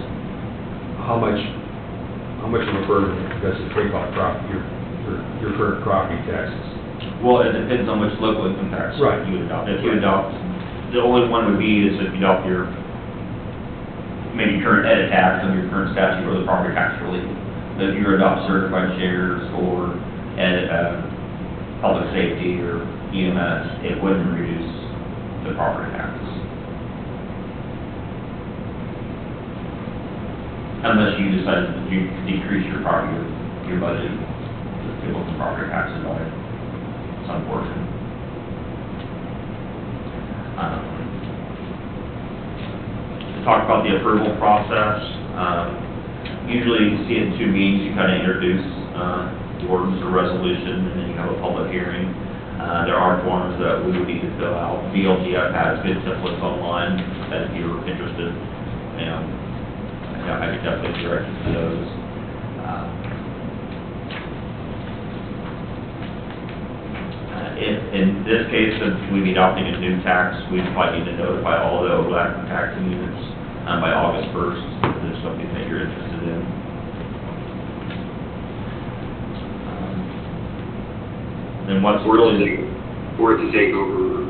how much of a burden does it take off your current property taxes. Well, it depends on which local income tax Right. you would adopt. If you adopt, the only one would be is if you adopt your maybe current edit tax on your current statute or the property tax relief. But if you adopt certified shares or public safety or EMS, it wouldn't reduce the property taxes. Unless you decided that you decrease your budget to look at property taxes by some portion. To talk about the approval process, usually you see it in two meetings. You kind of introduce the ordinance or resolution, and then you have a public hearing. There are forms that we would need to fill out. VLGF has good templates online that if you're interested, I could definitely direct you to those. In this case, since we'd be adopting a new tax, we'd probably need to notify all the overlapping taxing units by August 1st, if there's something that you're interested in. And what's really... For it to take over.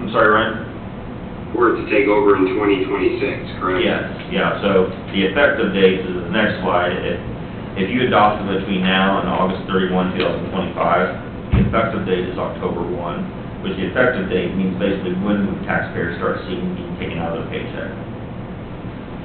I'm sorry, Ryan? For it to take over in 2026, correct? Yes, yeah, so the effective date is the next slide. If you adopt it between now and August 31, 2025, the effective date is October 1, which the effective date means basically when the taxpayers start seeing it being taken out of their paycheck.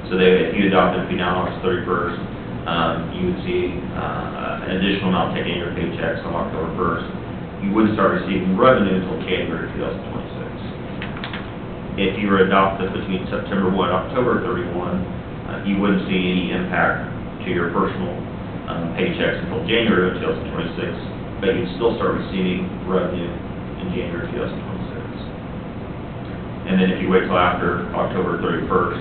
So if you adopt it between now and August 31st, you would see an additional amount taken in your paychecks on October 1st. You wouldn't start receiving revenue until January 2026. If you were adopted between September 1 and October 31, you wouldn't see any impact to your personal paychecks until January of 2026, but you'd still start receiving revenue in January 2026. And then if you wait till after October 31st,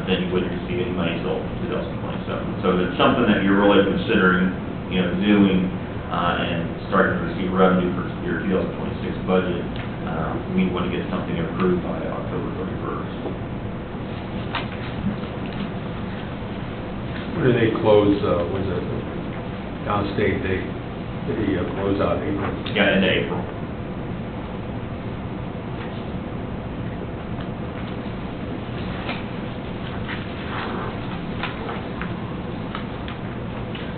then you wouldn't receive any money until 2027. So if it's something that you're really considering, doing, and starting to receive revenue for your 2026 budget, we want to get something approved by October 31st. When do they close, was it downstate, they close out April? Yeah, into April.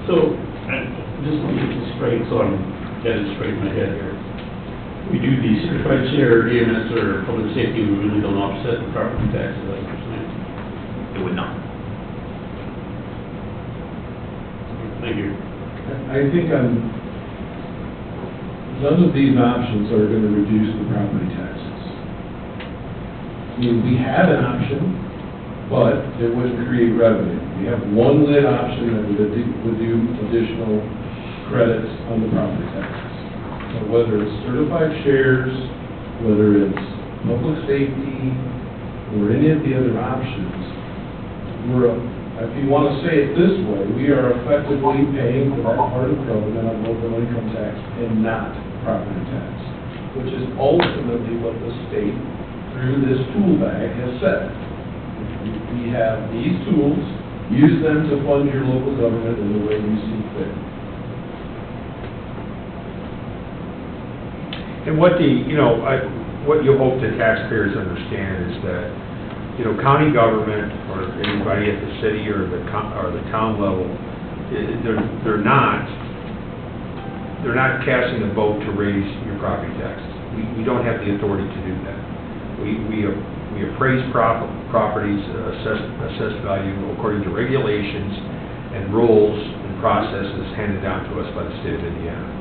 So, just to get this straight, so I'm getting it straight in my head here. We do the certified share, EMS, or public safety, we really don't offset the property taxes, like you're saying. It would not. Thank you. I think none of these options are going to reduce the property taxes. I mean, we have an option, but it wouldn't create revenue. We have one lit option that would do additional credits on the property taxes. So whether it's certified shares, whether it's public safety, or any of the other options, if you want to say it this way, we are effectively paying for that part of government on local income tax and not property tax, which is ultimately what the state, through this tool bag, has said. We have these tools, use them to fund your local government in the way you see fit. And what what you hope the taxpayers understand is that, county government or anybody at the city or the town level, they're not casting a vote to raise your property taxes. We don't have the authority to do that. We appraise properties, assess value according to regulations and rules and processes handed down to us by the state of Indiana.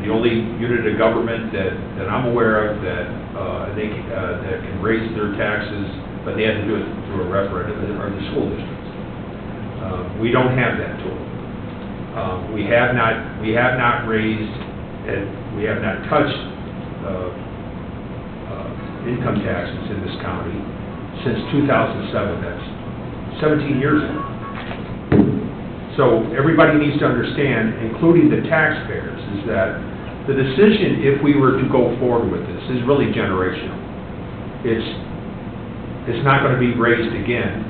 The only unit of government that I'm aware of that can raise their taxes, but they have to do it through a referendum, are the school districts. We don't have that tool. We have not raised and we have not touched income taxes in this county since 2007. That's 17 years ago. So everybody needs to understand, including the taxpayers, is that the decision, if we were to go forward with this, is really generational. It's not going to be raised again,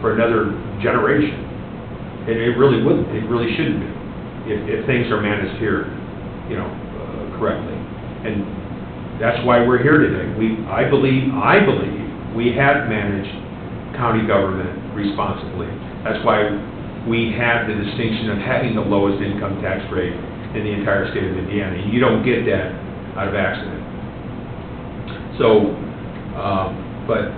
for another generation. And it really wouldn't. It really shouldn't be, if things are managed here, correctly. And that's why we're here today. I believe we have managed county government responsibly. That's why we have the distinction of having the lowest income tax rate in the entire state of Indiana. You don't get that out of accident. So, but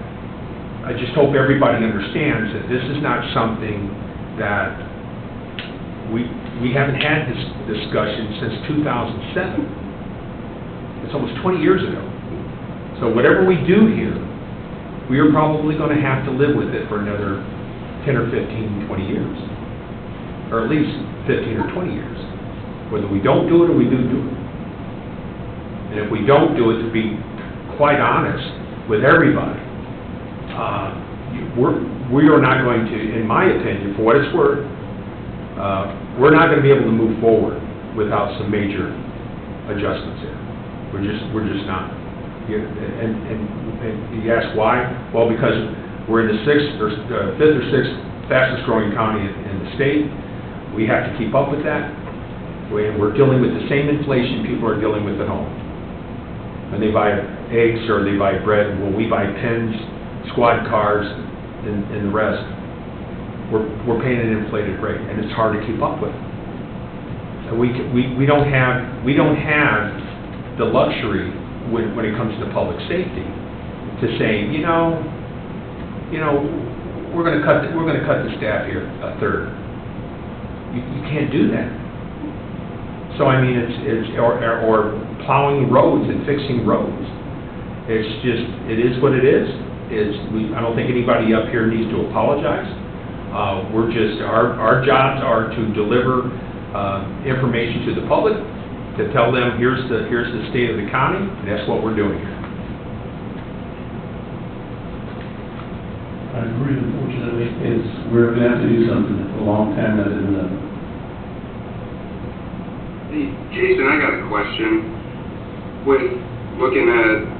I just hope everybody understands that this is not something that we haven't had this discussion since 2007. It's almost 20 years ago. So whatever we do here, we are probably going to have to live with it for another 10 or 15, 20 years, or at least 15 or 20 years, whether we don't do it or we do it. And if we don't do it, to be quite honest with everybody, we are not going to, in my opinion, for what it's worth, we're not going to be able to move forward without some major adjustments here. We're just not. And you ask why? Well, because we're in the fifth or sixth fastest growing county in the state. We have to keep up with that. We're dealing with the same inflation people are dealing with at home. When they buy eggs or they buy bread, well, we buy pens, squad cars, and the rest. We're paying an inflated rate, and it's hard to keep up with. And we don't have the luxury when it comes to public safety to say, we're going to cut the staff here a third. You can't do that. So I mean, or plowing roads and fixing roads. It is what it is. I don't think anybody up here needs to apologize. Our jobs are to deliver information to the public, to tell them here's the state of the county, and that's what we're doing here. I agree, unfortunately. We're gonna have to do something for a long time, that isn't enough. Hey, Jason, I got a question. With looking at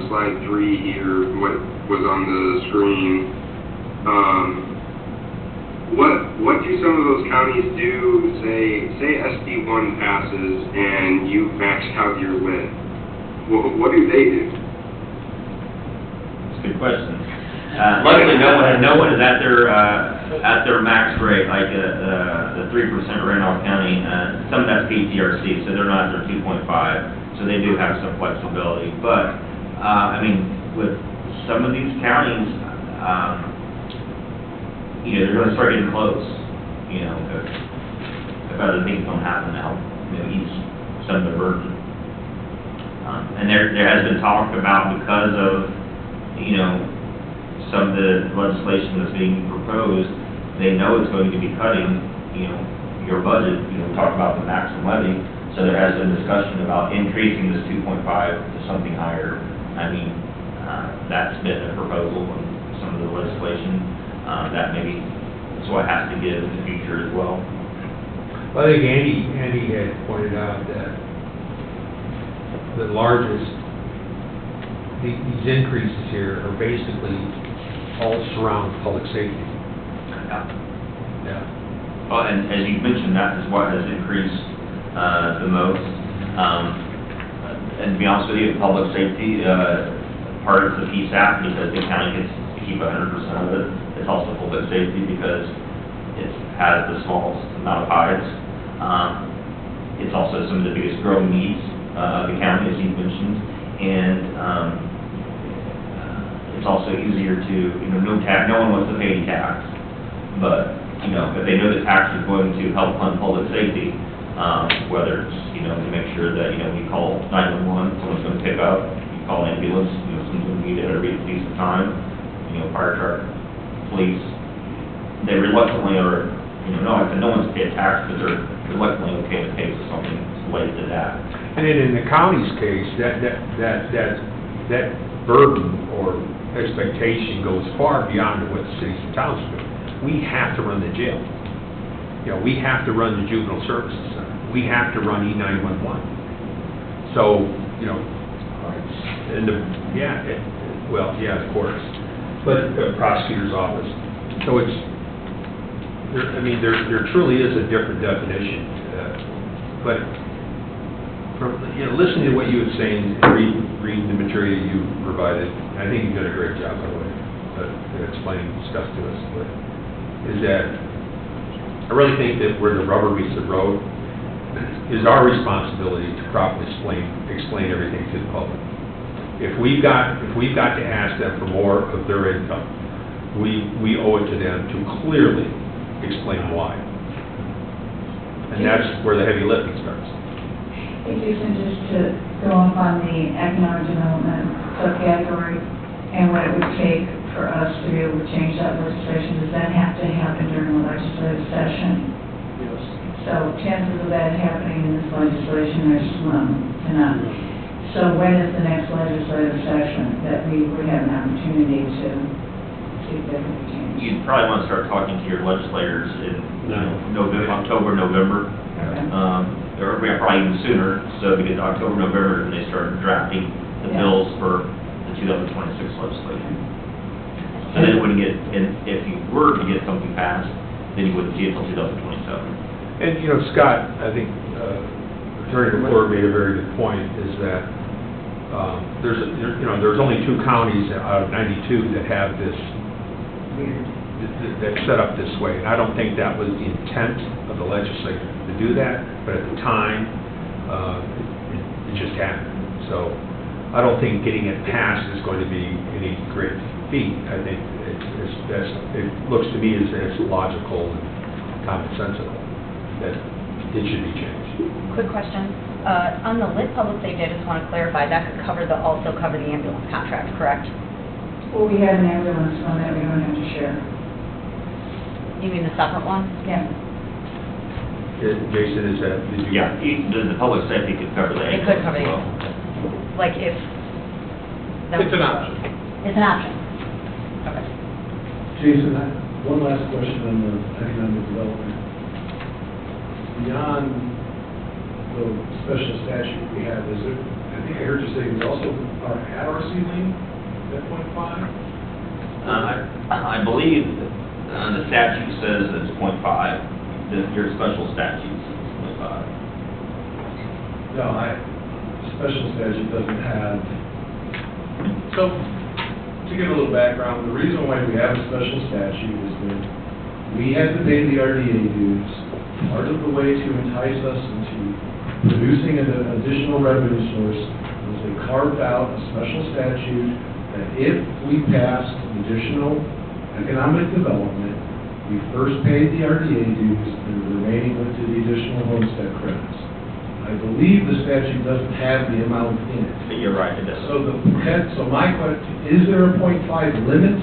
slide 3 here, what was on the screen, what do some of those counties do? Say SD1 passes and you maxed out your lit. What do they do? It's a good question. Luckily, no one is at their max rate, like the 3% Randolph County. Some of that's PTRC, so they're not at their 2.5, so they do have some flexibility. But, I mean, with some of these counties, they're gonna start getting close, if other things don't happen now, ease some of the burden. And there has been talk about, because of, some of the legislation that's being proposed, they know it's going to be cutting, your budget, talk about the maximum levy, so there has been discussion about increasing this 2.5 to something higher. I mean, that's been a proposal in some of the legislation. That maybe is what has to give in the future as well. Well, I think Andy had pointed out that the largest, these increases here are basically all surround public safety. Yeah. Well, and as you mentioned, that is what has increased the most. And to be honest with you, public safety, part of the PSAP, because the county gets to keep 100% of it. It's also public safety because it has the smallest amount of hides. It's also some of the biggest growing needs of the county, as you mentioned, and it's also easier to, no one wants to pay any tax, but, if they know the tax is going to help fund public safety, whether it's, to make sure that, we call 911, someone's going to pick up, you call ambulance, someone's going to be there every decent time, fire truck, police, they reluctantly are, no one's paid tax, but they're reluctantly okay to pay for something related to that. And then in the county's case, that burden or expectation goes far beyond what the cities and towns do. We have to run the jail. We have to run the juvenile services center. We have to run E911. So, of course, but the prosecutor's office. So there truly is a different definition. But from, listening to what you were saying and reading the material you provided, I think you've done a great job, by the way, explaining stuff to us. But is that I really think that where the rubber meets the road is our responsibility to properly explain everything to the public. If we've got to ask them for more of their income, we owe it to them to clearly explain why. And that's where the heavy lifting starts. Hey, Jason, just to go off on the economic development subcategory and what it would take for us to be able to change that legislation, does that have to happen during the legislative session? Yes. So chances of that happening in this legislation are slim to none. So when is the next legislative session that we would have an opportunity to see if there can be change? You'd probably want to start talking to your legislators in October, November. Okay. Or probably even sooner, so we get to October, November, and they start drafting the bills for the 2026 legislation. So then it wouldn't get, and if you were to get something passed, then you wouldn't see it until 2027. And, Scott, I think Attorney McClure made a very good point, is that there's only 2 counties out of 92 that have this, that's set up this way. And I don't think that was the intent of the legislature to do that, but at the time, it just happened. So I don't think getting it passed is going to be any great feat. I think it looks to me as logical and commonsensical that it should be changed. Quick question. On the lit public safety, I just want to clarify, that could also cover the ambulance contract, correct? Well, we have an ambulance one that we don't have to share. You mean the separate one? Yeah. Jason, is that, did you? Yeah, the public safety could cover the It could ambulance cover as the well. Like if... It's an option. It's an option. Okay. Jason, one last question on the economic development. Beyond the special statute we have, is it, I think I heard you say we also are at our ceiling at 0.5? I believe the statute says it's 0.5, your special statute says 0.5. No, special statute doesn't have, so, to give a little background, the reason why we have a special statute is that we had to pay the RDA dues. Part of the way to entice us into producing an additional revenue source was they carved out a special statute that if we passed additional economic development, we first paid the RDA dues and the remaining went to the additional homestead credits. I believe the statute doesn't have the amount in it. But you're right, it doesn't. So my question, is there a 0.5 limit?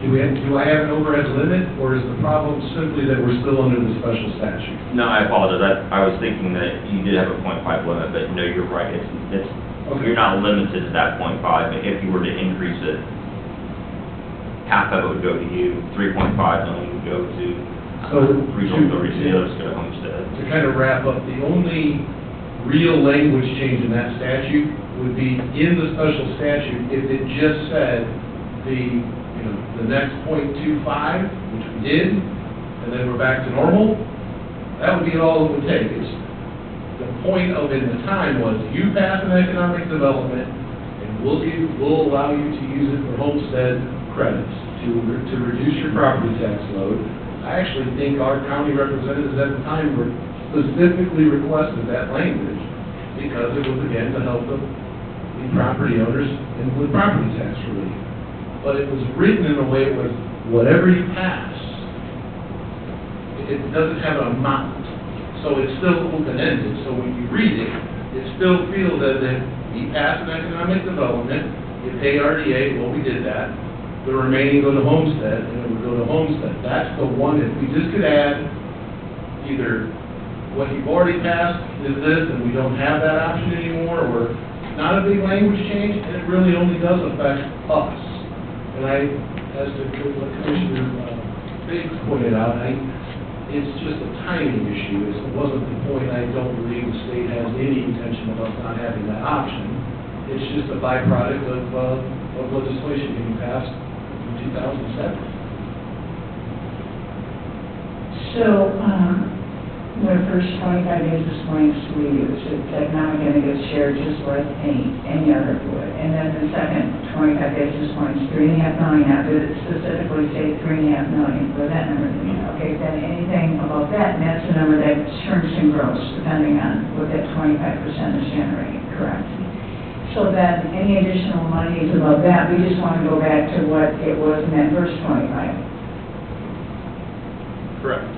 Do I have an overhead limit, or is the problem simply that we're still under the special statute? No, I apologize. I was thinking that you did have a 0.5 limit, but no, you're right. It's Okay. You're not limited to that 0.5, but if you were to increase it, half of it would go to you, 3.5 million would go to regional authorities, the others go to homestead. To kind of wrap up, the only real language change in that statute would be in the special statute if it just said the next 0.25, which we did, and then we're back to normal. That would be all it would take. The point of it in the time was you pass an economic development and we'll allow you to use it for homestead credits to reduce your property tax load. I actually think our county representatives at the time were specifically requested that language because it was again to help the property owners and with property tax relief. But it was written in a way it was whatever you pass, it doesn't have an amount. So it's still open-ended, so when you read it, it still feels as if we passed an economic development, you pay RDA, well, we did that, the remaining go to homestead, and it would go to homestead. That's the one, if we just could add either what you've already passed is this, and we don't have that option anymore, or not a big language change, and it really only does affect us. And as the Commissioner Biggs pointed out, it's just a timing issue. It wasn't the point. I don't believe the state has any intention of us not having that option. It's just a byproduct of legislation being passed in 2007. So, the first 25 basis points we use, it's economic and it gets shared just like any other would. And then the second 25 basis points, 3.5 million, now did it specifically say 3.5 million for that number? Okay, then anything above that, and that's the number that turns and grows depending on what that 25% is generating, correct? So then any additional money is above that, we just want to go back to what it was in that first 25. Correct.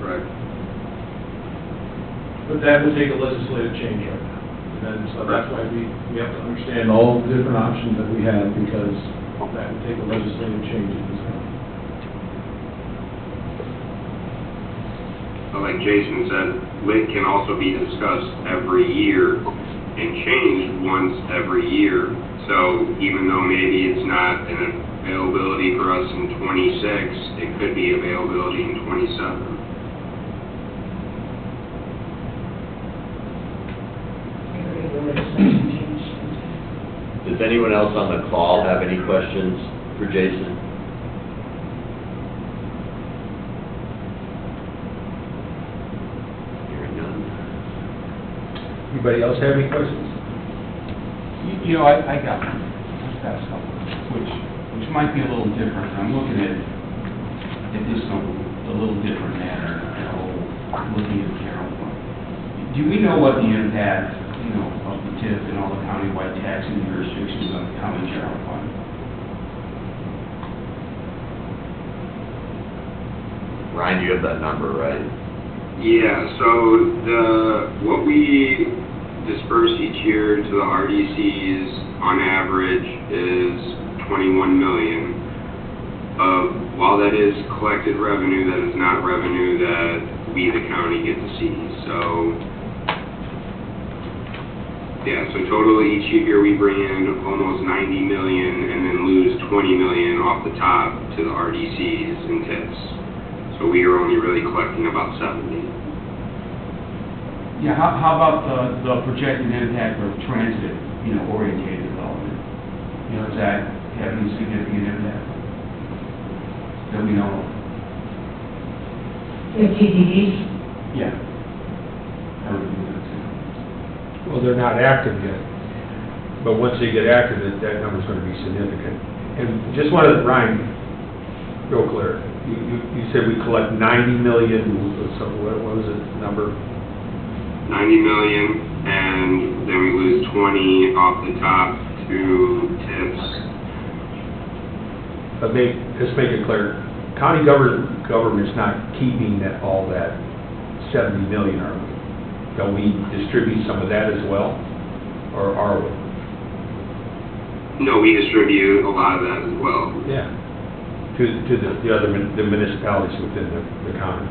Right. But that would take a legislative change right now. And then, so that's why we have to understand all the different options that we have, because that would take a legislative change in this county. But like Jason said, LIT can also be discussed every year and changed once every year. So even though maybe it's not an availability for us in '26, it could be availability in '27. Does anyone else on the call have any questions for Jason? Hearing none. Anybody else have any questions? You know, I got one. Just ask a couple, which might be a little different. I'm looking at this in a little different manner, looking at the general fund. Do we know what the impact, of the TIF and all the countywide taxing jurisdictions on the county general fund? Ryan, you have that number, right? Yeah, so what we disperse each year to the RDCs on average is 21 million. While that is collected revenue, that is not revenue that we, the county, get to see. So Yeah, so total each year we bring in almost 90 million and then lose 20 million off the top to the RDCs and TIFs. So we are only really collecting about 70. Yeah, how about the projected impact of transit, orientated development? Is that having a significant impact that we know of? The TDDs? Yeah. That would be good too. Well, they're not active yet, but once they get active, that number's gonna be significant. And just wanted, Ryan, real clear, you said we collect 90 million, so what was the number? 90 million, and then we lose 20 off the top to TIFs. But let's make it clear, county government's not keeping all that 70 million, are we? Don't we distribute some of that as well, or are we? No, we distribute a lot of that as well. Yeah. To the municipalities within the county.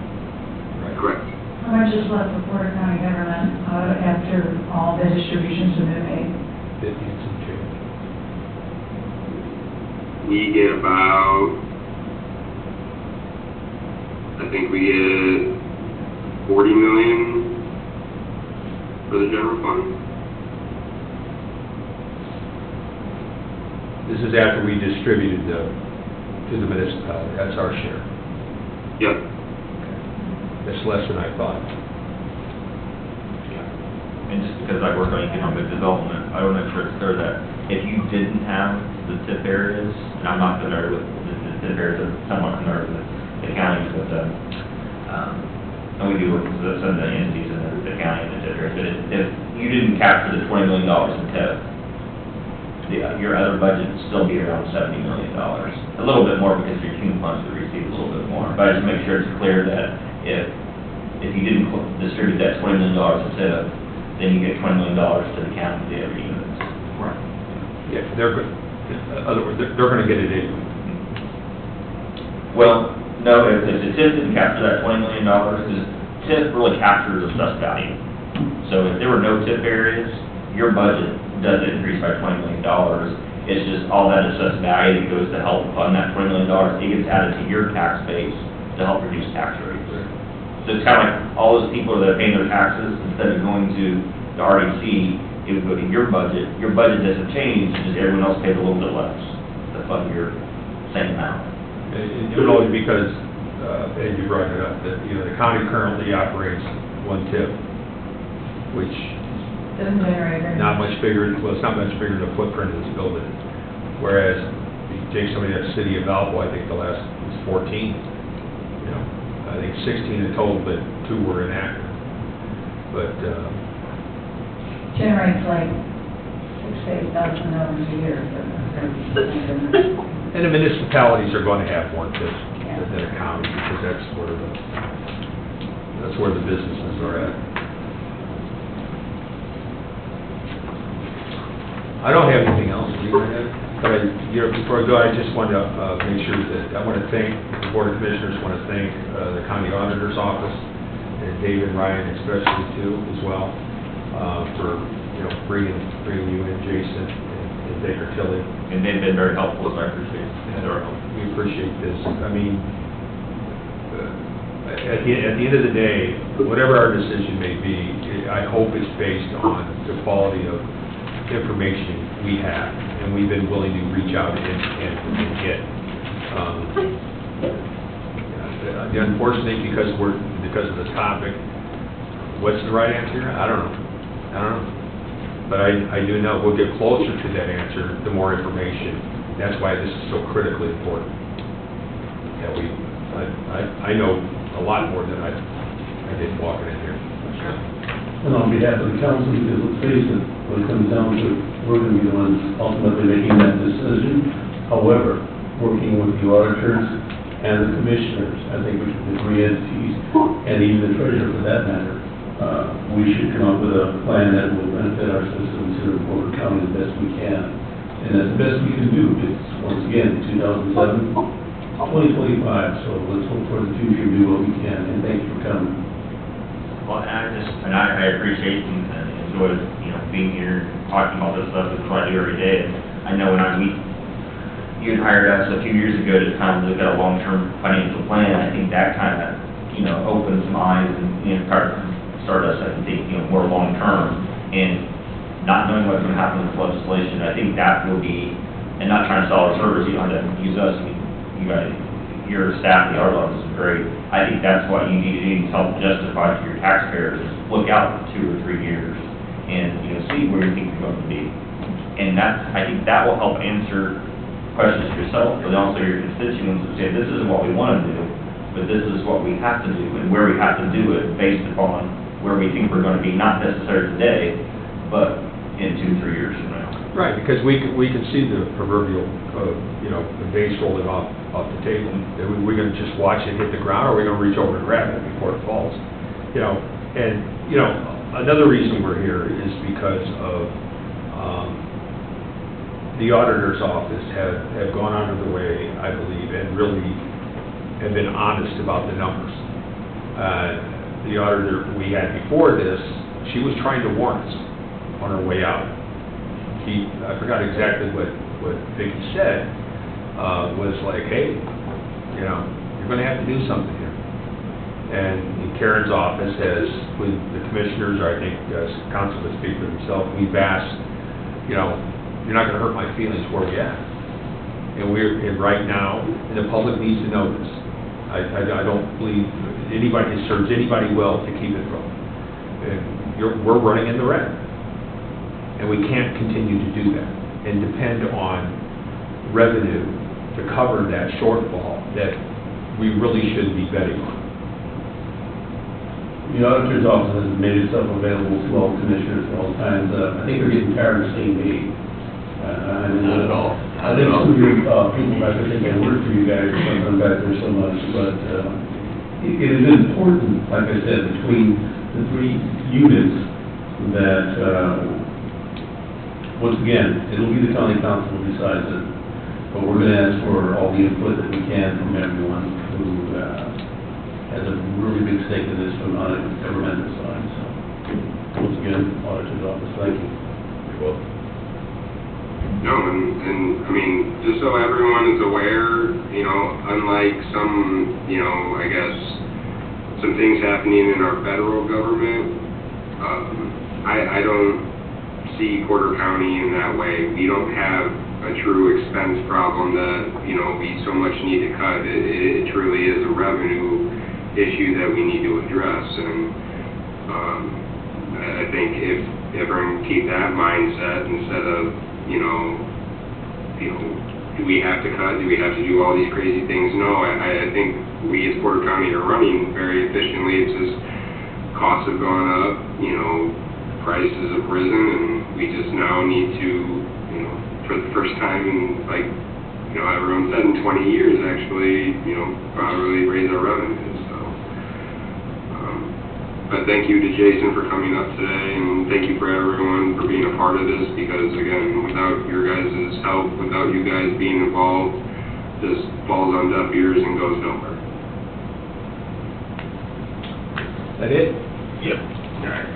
Right. Correct. How much is left for Porter County government after all the distributions have been made? 50 and some change. We get about, I think we get 40 million for the general fund. This is after we distributed to the municipality, that's our share. Yep. That's less than I thought. And just because I work on economic development, I want to make sure it's clear that if you didn't have the TIP areas, and I'm not familiar with the TIP areas, I'm somewhat familiar with the counties, but, and we do work with some of the entities in the county and the TIP areas, but if you didn't capture the $20 million in TIP, your other budget would still be around $70 million. A little bit more because your team funds would receive a little bit more. But I just make sure it's clear that if you didn't distribute that $20 million in TIP, then you get $20 million to the county to every unit. Right. Yeah, in other words, they're gonna get it anyway. Well, no, if the TIF didn't capture that $20 million, because TIF really captures assessed value. So if there were no TIF areas, your budget does increase by $20 million. It's just all that assessed value that goes to help fund that $20 million, it gets added to your tax base to help reduce tax rates. So it's kind of like all those people that are paying their taxes, instead of going to the RDC, it would go to your budget. Your budget doesn't change, just everyone else pays a little bit less to fund your same amount. And only because, and you brought it up, that, the county currently operates one TIP, which Doesn't generate very not much bigger, well, it's not much bigger than the footprint of this building. Whereas, if you take somebody at the city of Valpo, I think the last was 14. I think 16 in total, but 2 were inactive. But, generates like $6,000 to $8,000 a year. and the municipalities are going to have more TIPs than a county, because that's where the businesses are at. I don't have anything else, but before I go, I just want to make sure that I want to thank the Board of Commissioners, want to thank the County Auditor's Office, and David and Ryan especially too, as well, for bringing you in, Jason and Baker Tilly. And they've been very helpful, so I appreciate it. We appreciate this. I mean, at the end of the day, whatever our decision may be, I hope it's based on the quality of information we have, and we've been willing to reach out and get. Unfortunately, because of the topic, what's the right answer? I don't know. But I do know we'll get closer to that answer the more information. That's why this is so critically important. That I know a lot more than I did walking in here. And on behalf of the council, because let's face it, when it comes down to it, we're going to be the ones ultimately making that decision. However, working with the auditors and the commissioners, I think, which are the 3 entities, and even the treasurer for that matter, we should come up with a plan that will benefit our citizens here in Porter County the best we can. And that's the best we can do. It's, once again, 2007, 2025, so let's hope for the future, do what we can, and thank you for coming. Well, and I appreciate and enjoyed, being here, talking about this stuff, it's what I do every day. And I know when you had hired us a few years ago to kind of look at a long-term financial plan, I think that kind of, opened some eyes and started us, I think, more long-term. And not knowing what's going to happen with legislation, I think that will be, and not trying to sell our service, you don't have to use us, you guys, your staff, the art office is great. I think that's what you need to do to help justify to your taxpayers, is look out 2 or 3 years and, see where you think you're going to be. And I think that will help answer questions for yourself, but also your constituents who say, this isn't what we want to do, but this is what we have to do, and where we have to do it based upon where we think we're going to be, not necessarily today, but in 2, 3 years from now. Right, because we can see the proverbial, the base rolling off the table. We're going to just watch it hit the ground, or we're going to reach over and grab it before it falls. Another reason we're here is because of the auditor's office have gone out of the way, I believe, and really have been honest about the numbers. The auditor we had before this, she was trying to warn us on her way out. I forgot exactly what Vicki said, was like, hey, you're going to have to do something here. And Karen's office has, with the commissioners, or I think council would speak for themselves, we've asked, you're not going to hurt my feelings where we at. And right now, and the public needs to know this. I don't believe it serves anybody well to keep it from. We're running in the red. And we can't continue to do that and depend on revenue to cover that shortfall that we really shouldn't be betting on. The auditor's office has made itself available to all commissioners at all times. I think they're getting tired of saying me. Not at all. I think some of your people back there think I work for you guys, sometimes back there so much, but it is important, like I said, between the 3 units that, once again, it'll be the county council who decides it, but we're going to ask for all the input that we can from everyone who has a really big stake in this from on a governmental side. So, once again, auditor's office, thank you. You're welcome. No, and I mean, just so everyone is aware, unlike some, I guess, some things happening in our federal government, I don't see Porter County in that way. We don't have a true expense problem that, we so much need to cut. It truly is a revenue issue that we need to address. And I think if everyone keep that mindset instead of, do we have to cut? Do we have to do all these crazy things? No, I think we as Porter County are running very efficiently. It's just costs have gone up, prices have risen, and we just now need to, for the first time in, like, everyone said in 20 years, actually, really raise our revenues. So, but thank you to Jason for coming up today, and thank you for everyone for being a part of this, because again, without your guys' help, without you guys being involved, this falls on deaf ears and goes nowhere. That it? Yep. All right.